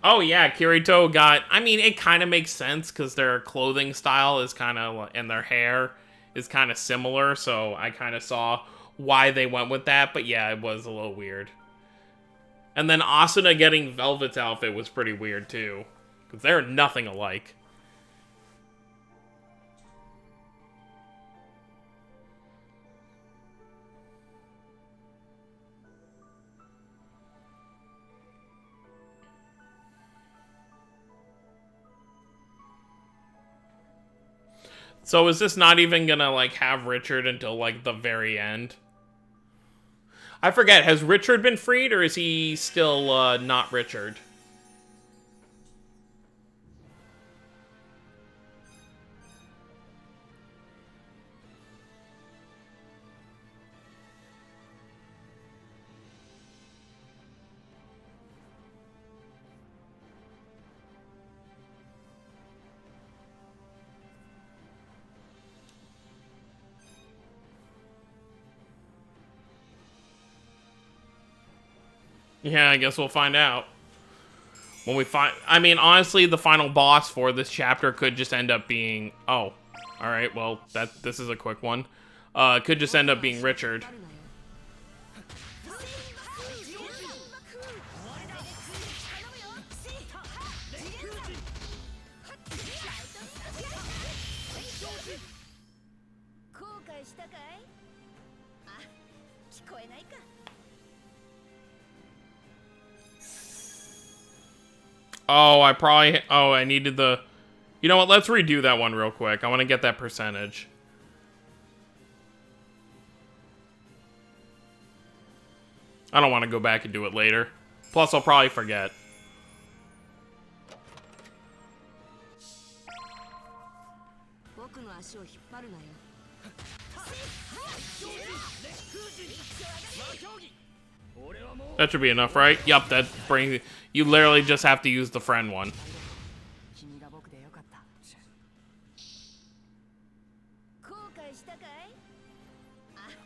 Oh yeah, Kirito got... I mean, it kind of makes sense, because their clothing style is kind of... and their hair is kind of similar, so I kind of saw why they went with that, but yeah, it was a little weird. And then Asuna getting Velvet's outfit was pretty weird, too, because they're nothing alike. So is this not even gonna, like, have Richard until, like, the very end? I forget, has Richard been freed, or is he still, not Richard? Yeah, I guess we'll find out. When we find... I mean, honestly, the final boss for this chapter could just end up being... Oh. Alright, well, this is a quick one. It could just end up being Richard. Oh, I needed the... You know what? Let's redo that one real quick. I want to get that percentage. I don't want to go back and do it later. Plus, I'll probably forget. That should be enough, right? Yup, that brings... You literally just have to use the friend one.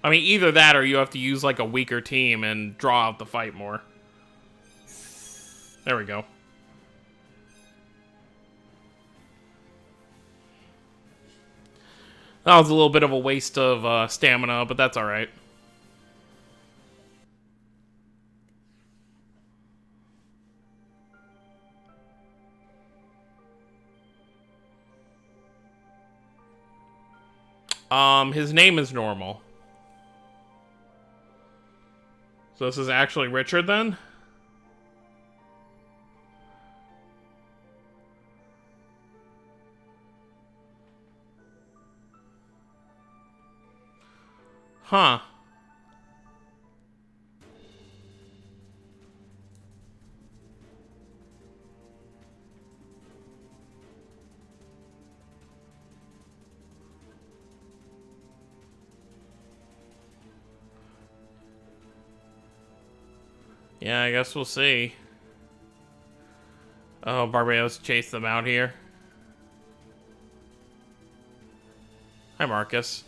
I mean, either that or you have to use, like, a weaker team and draw out the fight more. There we go. That was a little bit of a waste of stamina, but that's alright. His name is normal. So this is actually Richard then? Huh. Yeah, I guess we'll see. Oh, Barbados chased them out here. Hi, Marcus.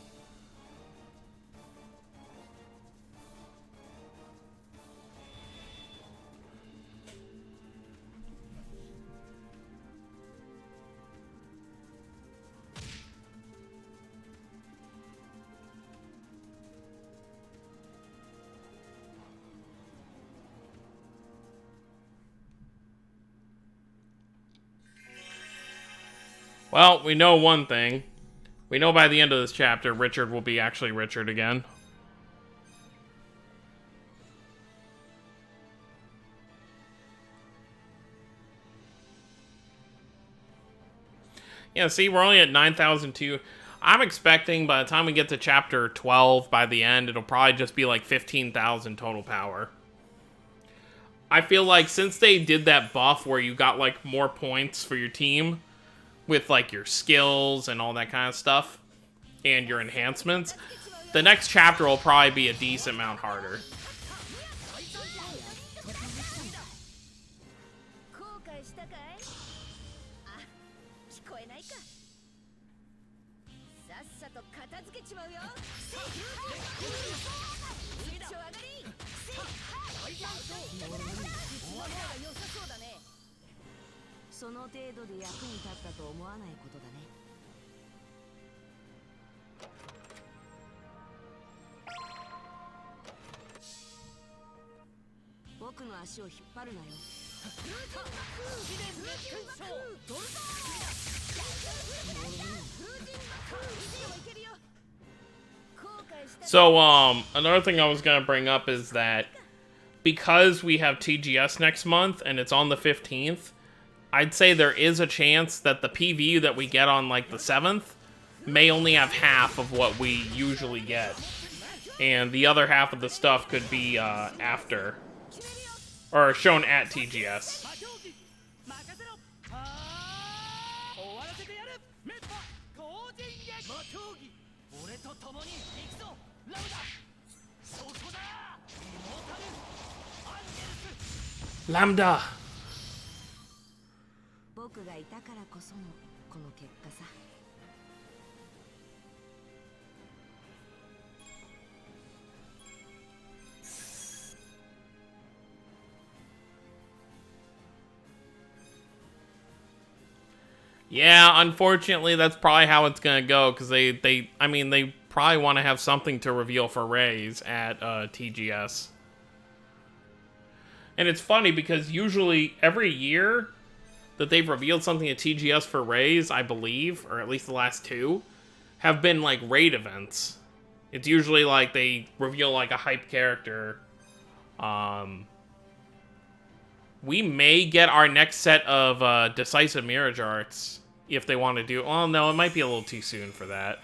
Well, we know one thing. We know by the end of this chapter, Richard will be actually Richard again. Yeah, see, we're only at 9,002. I'm expecting by the time we get to chapter 12, by the end, it'll probably just be like 15,000 total power. I feel like since they did that buff where you got like more points for your team with like your skills and all that kind of stuff and your enhancements, the next chapter will probably be a decent amount harder. So, another thing I was gonna bring up is that because we have TGS next month and it's on the 15th, I'd say there is a chance that the PVU that we get on, like, the 7th may only have half of what we usually get. And the other half of the stuff could be, after. Or shown at TGS. Lambda! Yeah, unfortunately, that's probably how it's gonna go, because they probably want to have something to reveal for Rays at TGS. And it's funny, because usually, every year that they've revealed something at TGS for Rays, I believe, or at least the last two, have been, like, raid events. It's usually, like, they reveal, like, a hype character. We may get our next set of Decisive Mirage Arts, if they want to do... Well, no, it might be a little too soon for that.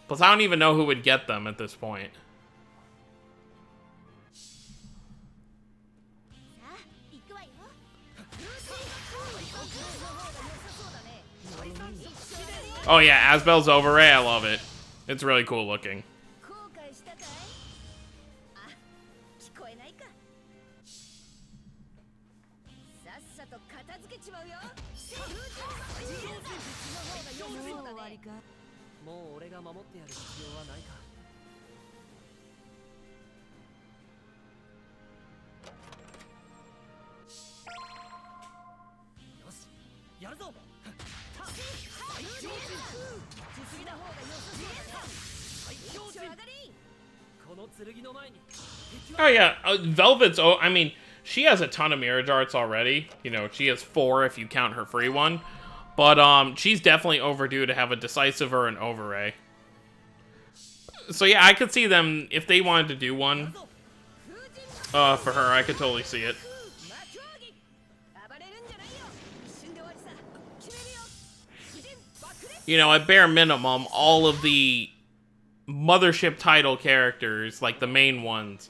Plus, I don't even know who would get them at this point. Oh yeah, Asbel's Overray, I love it. It's really cool looking. Oh yeah, Velvet's... Oh, I mean, she has a ton of Mirage Arts already. You know, she has 4 if you count her free one. But she's definitely overdue to have a Decisive or an Overray. So yeah, I could see them, if they wanted to do one for her, I could totally see it. You know, at bare minimum, all of the Mothership title characters, like the main ones,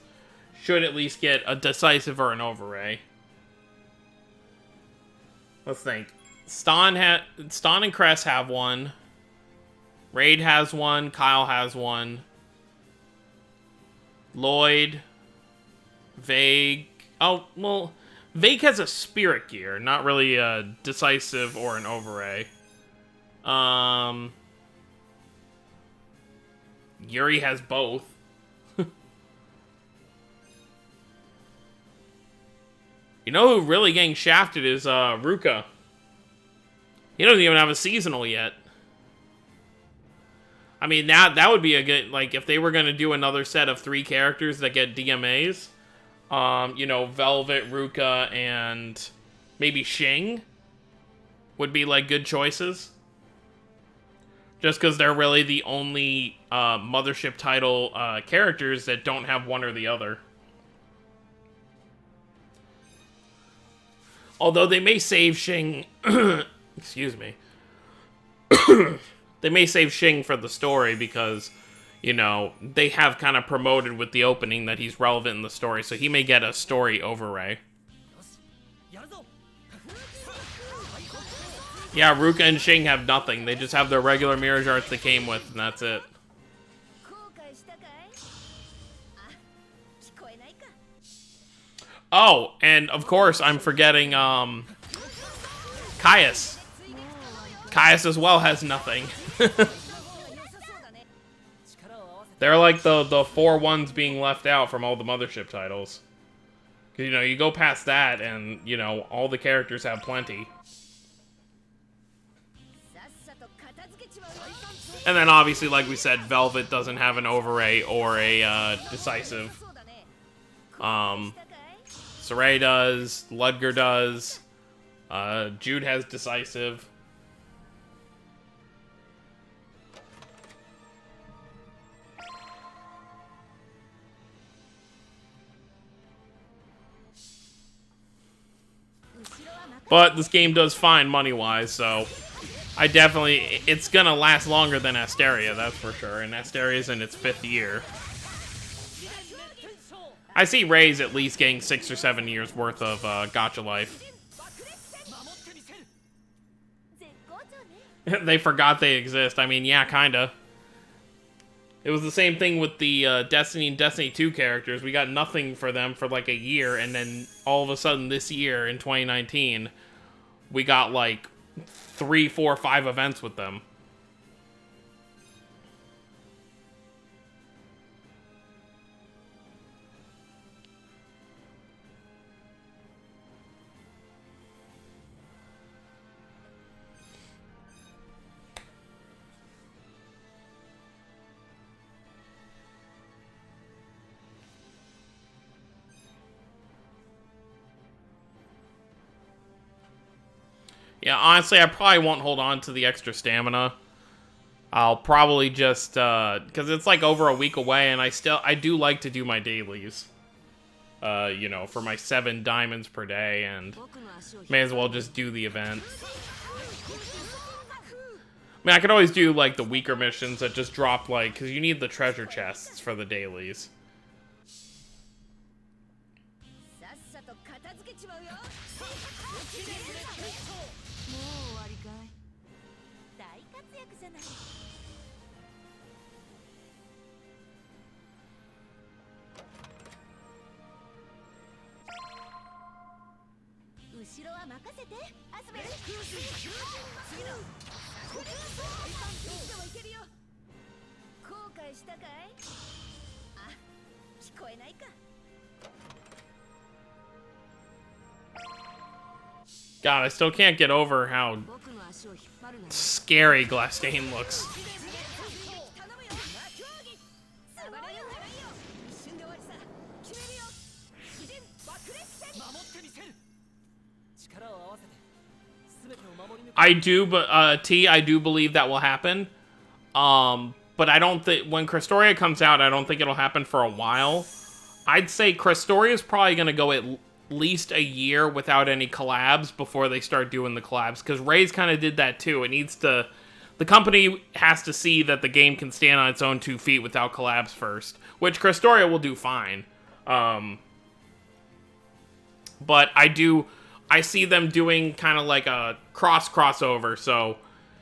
should at least get a Decisive or an Overray. Let's think. Ston and Cress have one. Raid has one. Kyle has one. Lloyd. Vague. Oh, well, Vake has a spirit gear, not really a decisive or an overray. Yuri has both. You know who really getting shafted is Ruka. He doesn't even have a seasonal yet. I mean, that would be a good, like, if they were going to do another set of 3 characters that get DMAs, you know, Velvet, Ruka, and maybe Shing would be, like, good choices. Just because they're really the only Mothership title characters that don't have one or the other. Although they may save Shing... excuse me. They may save Shing for the story because, you know, they have kind of promoted with the opening that he's relevant in the story, so he may get a story overray. Yeah, Ruka and Shing have nothing. They just have their regular Mirage Arts they came with, and that's it. Oh, and of course, I'm forgetting, Caius. Caius as well has nothing. They're like the 4 ones being left out from all the Mothership titles. 'Cause, you know, you go past that and, you know, all the characters have plenty. And then obviously, like we said, Velvet doesn't have an overray or a decisive. Saray does, Ludger does, Jude has decisive. But this game does fine money-wise, so I definitely... It's gonna last longer than Asteria, that's for sure, and Asteria's in its 5th year. I see Ray's at least getting 6 or 7 years worth of gacha life. They forgot they exist. I mean, yeah, kinda. It was the same thing with the Destiny and Destiny 2 characters. We got nothing for them for like a year, and then all of a sudden this year, in 2019, we got like 3, 4, 5 events with them. Yeah, honestly, I probably won't hold on to the extra stamina. I'll probably just, because it's like over a week away, and I do like to do my dailies. You know, for my 7 diamonds per day, and may as well just do the event. I mean, I could always do, like, the weaker missions that just drop, like, because you need the treasure chests for the dailies. God, I still can't get over how scary Glastane looks. I do, but I do believe that will happen. But I don't think when Crestoria comes out, I don't think it'll happen for a while. I'd say Crestoria is probably going to go at least a year without any collabs before they start doing the collabs, because Ray's kind of did that too. It needs to, the company has to see that the game can stand on its own 2 feet without collabs first, which Crestoria will do fine. But I see them doing kind of like a crossover, so,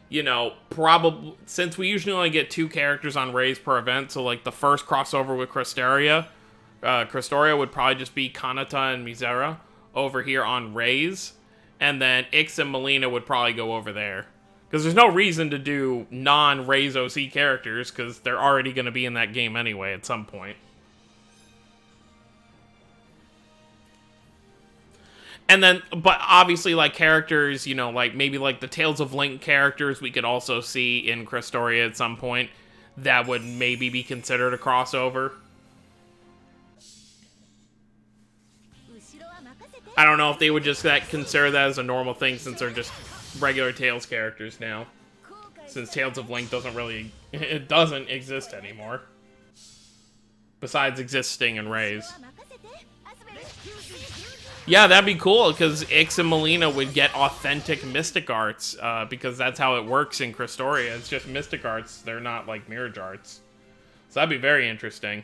you know, probably, since we usually only get 2 characters on Rays per event, so like the first crossover with Crestoria, Christoria would probably just be Kanata and Mizera over here on Rays, and then Ix and Melina would probably go over there. Because there's no reason to do non-Rays OC characters, because they're already going to be in that game anyway at some point. And then, but obviously, like, characters, you know, like, maybe, like, the Tales of Link characters we could also see in Christoria at some point that would maybe be considered a crossover. I don't know if they would just consider that as a normal thing since they're just regular Tales characters now. Since Tales of Link doesn't really... it doesn't exist anymore. Besides existing in Rays. Yeah, that'd be cool, because Ix and Melina would get authentic Mystic Arts, because that's how it works in Christoria. It's just Mystic Arts, they're not, like, Mirage Arts. So that'd be very interesting.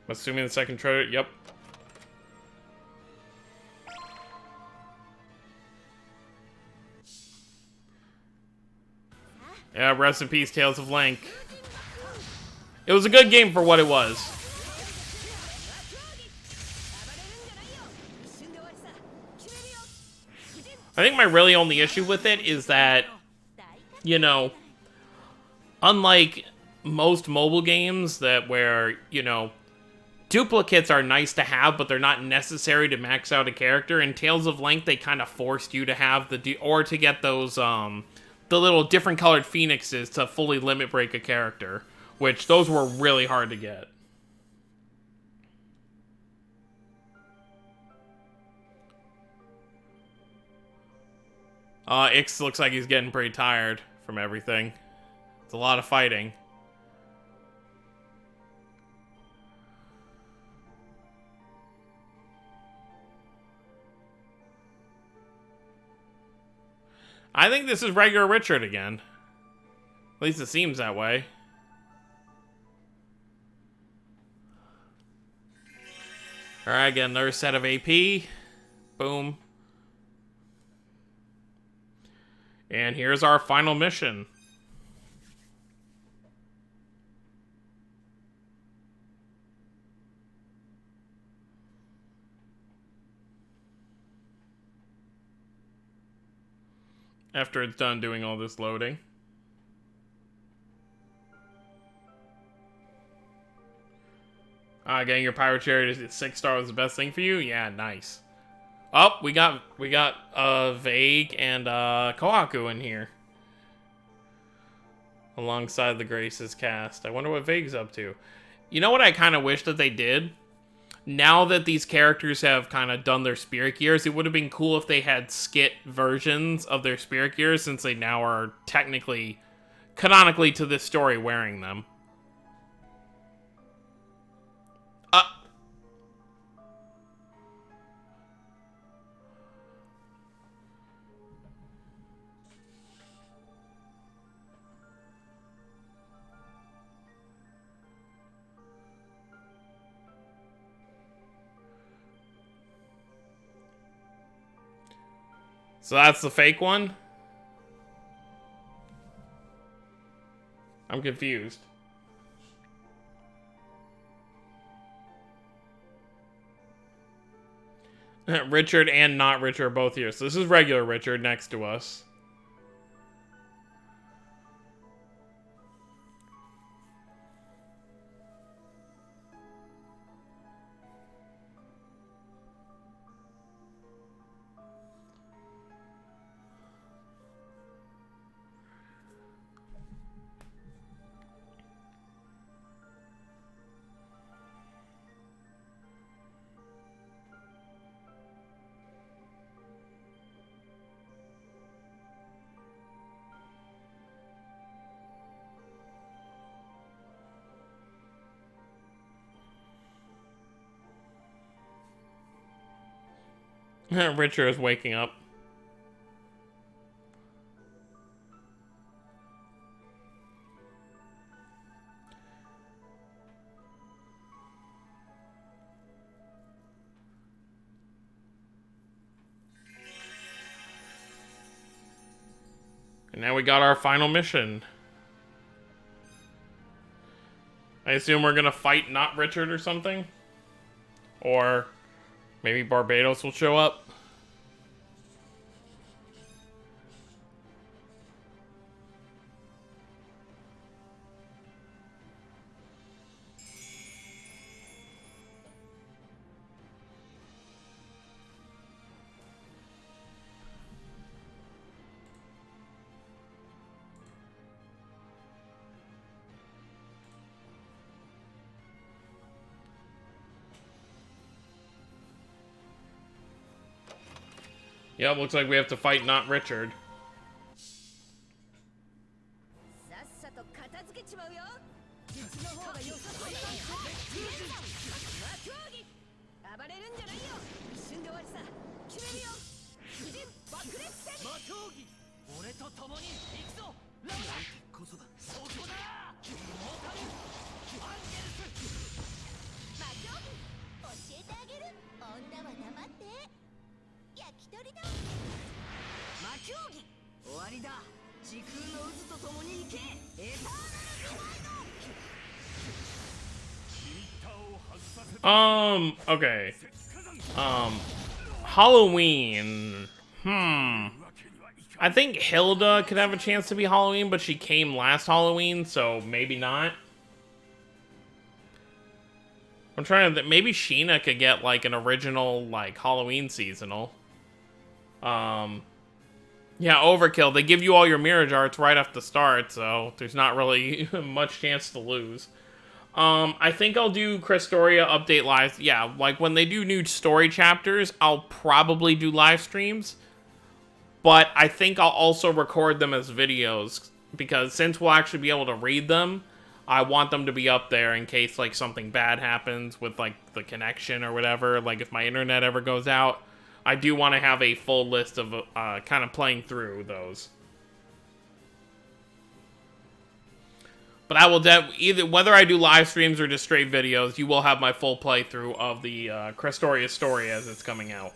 I'm assuming the second trailer, yep. Yeah, rest in peace, Tales of Link. It was a good game for what it was. I think my really only issue with it is that, you know, unlike most mobile games where, you know, duplicates are nice to have, but they're not necessary to max out a character. In Tales of Link, they kind of forced you to have or to get those, the little different colored phoenixes to fully limit break a character, which those were really hard to get. Ix looks like he's getting pretty tired from everything. It's a lot of fighting. I think this is regular Richard again. At least it seems that way. Alright, get another set of AP. Boom. And here's our final mission. After it's done doing all this loading. Getting your pirate chariot to 6-star was the best thing for you? Yeah, nice. Oh, we got Vague and Kohaku in here. Alongside the Graces cast. I wonder what Vague's up to. You know what I kind of wish that they did? Now that these characters have kind of done their spirit gears, it would have been cool if they had skit versions of their spirit gears, since they now are technically, canonically to this story, wearing them. So that's the fake one? I'm confused. Richard and not Richard are both here. So this is regular Richard next to us. Richard is waking up. Now we got our final mission. I assume we're gonna fight not Richard or something? Or maybe Barbados will show up? Yep, looks like we have to fight not Richard. Okay. Halloween. I think Hilda could have a chance to be Halloween, but she came last Halloween, so maybe not. I'm trying to maybe Sheena could get like an original like Halloween seasonal. Yeah, Overkill. They give you all your mirror arts right off the start, so there's not really much chance to lose. I think I'll do Christoria update live. Yeah, like when they do new story chapters, I'll probably do live streams. But I think I'll also record them as videos, because since we'll actually be able to read them, I want them to be up there in case like something bad happens with like the connection or whatever. Like if my internet ever goes out, I do want to have a full list of kind of playing through those. But I will either whether I do live streams or just straight videos, you will have my full playthrough of the Christoria story as it's coming out.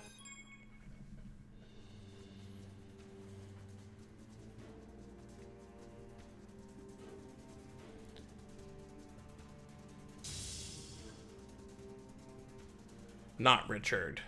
Not Richard.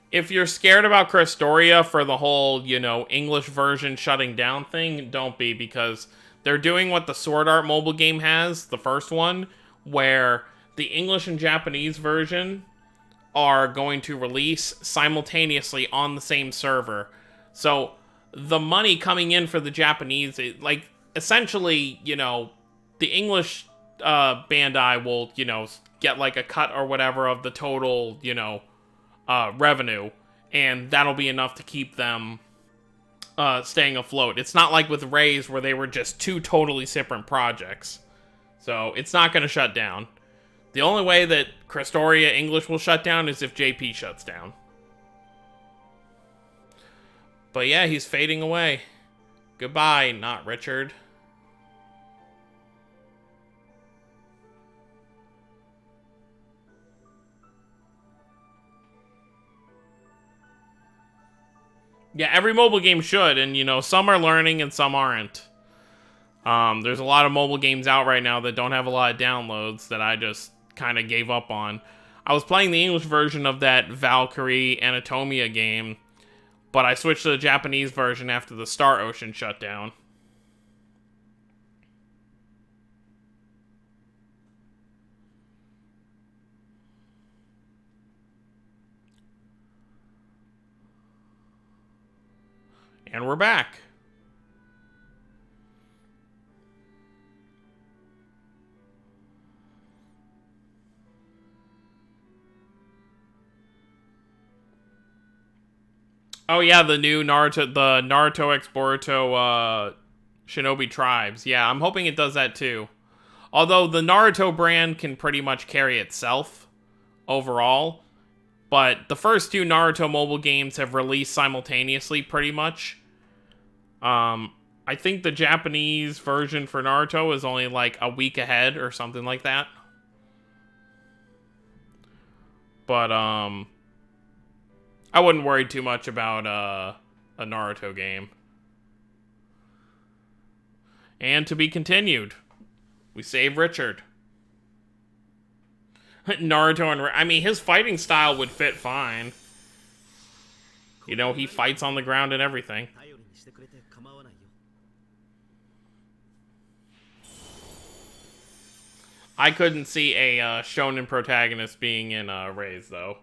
If you're scared about Christoria for the whole, you know, English version shutting down thing, don't be, because they're doing what the Sword Art mobile game has, the first one, where the English and Japanese version are going to release simultaneously on the same server. So the money coming in for the Japanese, like, essentially, you know, the English Bandai will, you know, get like a cut or whatever of the total, you know, revenue, and that'll be enough to keep them staying afloat. It's not like with Rays where they were just two totally separate projects. So it's not going to shut down. The only way that Christoria English will shut down is if JP shuts down. But yeah, he's fading away. Goodbye, not Richard. Yeah, every mobile game should, and you know, some are learning and some aren't. There's a lot of mobile games out right now that don't have a lot of downloads that I just kind of gave up on. I was playing the English version of that Valkyrie Anatomia game, but I switched to the Japanese version after the Star Ocean shut down. And we're back. Oh yeah, the new Naruto X Boruto Shinobi Tribes. Yeah, I'm hoping it does that too. Although the Naruto brand can pretty much carry itself overall. But the first two Naruto mobile games have released simultaneously pretty much. I think the Japanese version for Naruto is only like a week ahead or something like that. But, I wouldn't worry too much about, a Naruto game. And to be continued. We save Richard. Naruto and... I mean, his fighting style would fit fine. You know, he fights on the ground and everything. I couldn't see a shonen protagonist being in Raise, though.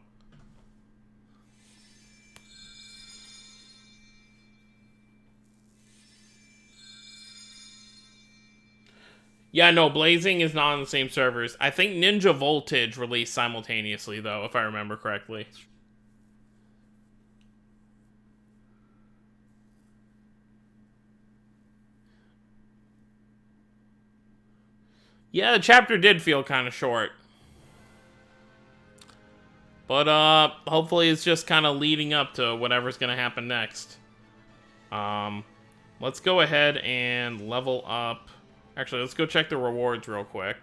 Yeah, no, Blazing is not on the same servers. I think Ninja Voltage released simultaneously, though, if I remember correctly. Yeah, the chapter did feel kind of short. But, hopefully it's just kind of leading up to whatever's going to happen next. Let's go ahead and level up. Actually, let's go check the rewards real quick.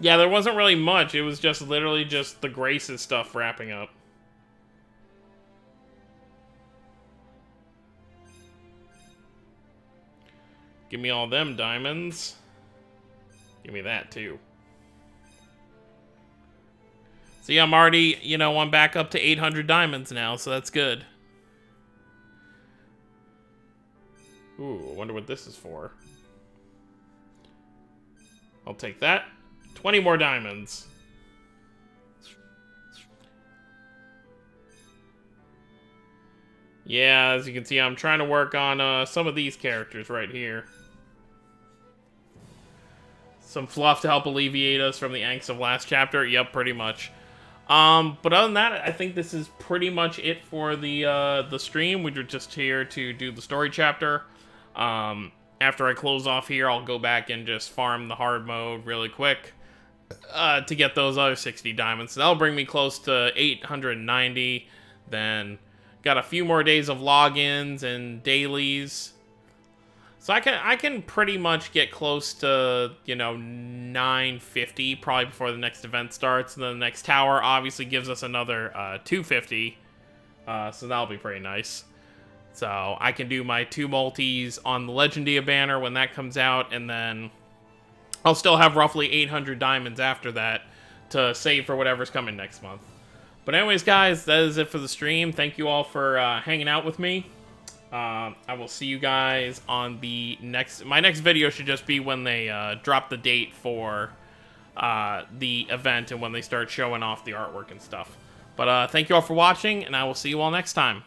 Yeah, there wasn't really much. It was just literally just the Graces stuff wrapping up. Give me all them diamonds. Give me that, too. See, I'm already, you know, I'm back up to 800 diamonds now, so that's good. Ooh, I wonder what this is for. I'll take that. 20 more diamonds. Yeah, as you can see, I'm trying to work on some of these characters right here. Some fluff to help alleviate us from the angst of last chapter. Yep, pretty much. But other than that, I think this is pretty much it for the stream. We were just here to do the story chapter. After I close off here, I'll go back and just farm the hard mode really quick to get those other 60 diamonds. So that'll bring me close to 890. Then got a few more days of logins and dailies. So I can pretty much get close to, you know, 950 probably before the next event starts. And then the next tower obviously gives us another 250. So that'll be pretty nice. So I can do my 2 multis on the Legendia banner when that comes out. And then I'll still have roughly 800 diamonds after that to save for whatever's coming next month. But anyways, guys, that is it for the stream. Thank you all for hanging out with me. I will see you guys on the next... My next video should just be when they drop the date for the event and when they start showing off the artwork and stuff. But thank you all for watching, and I will see you all next time.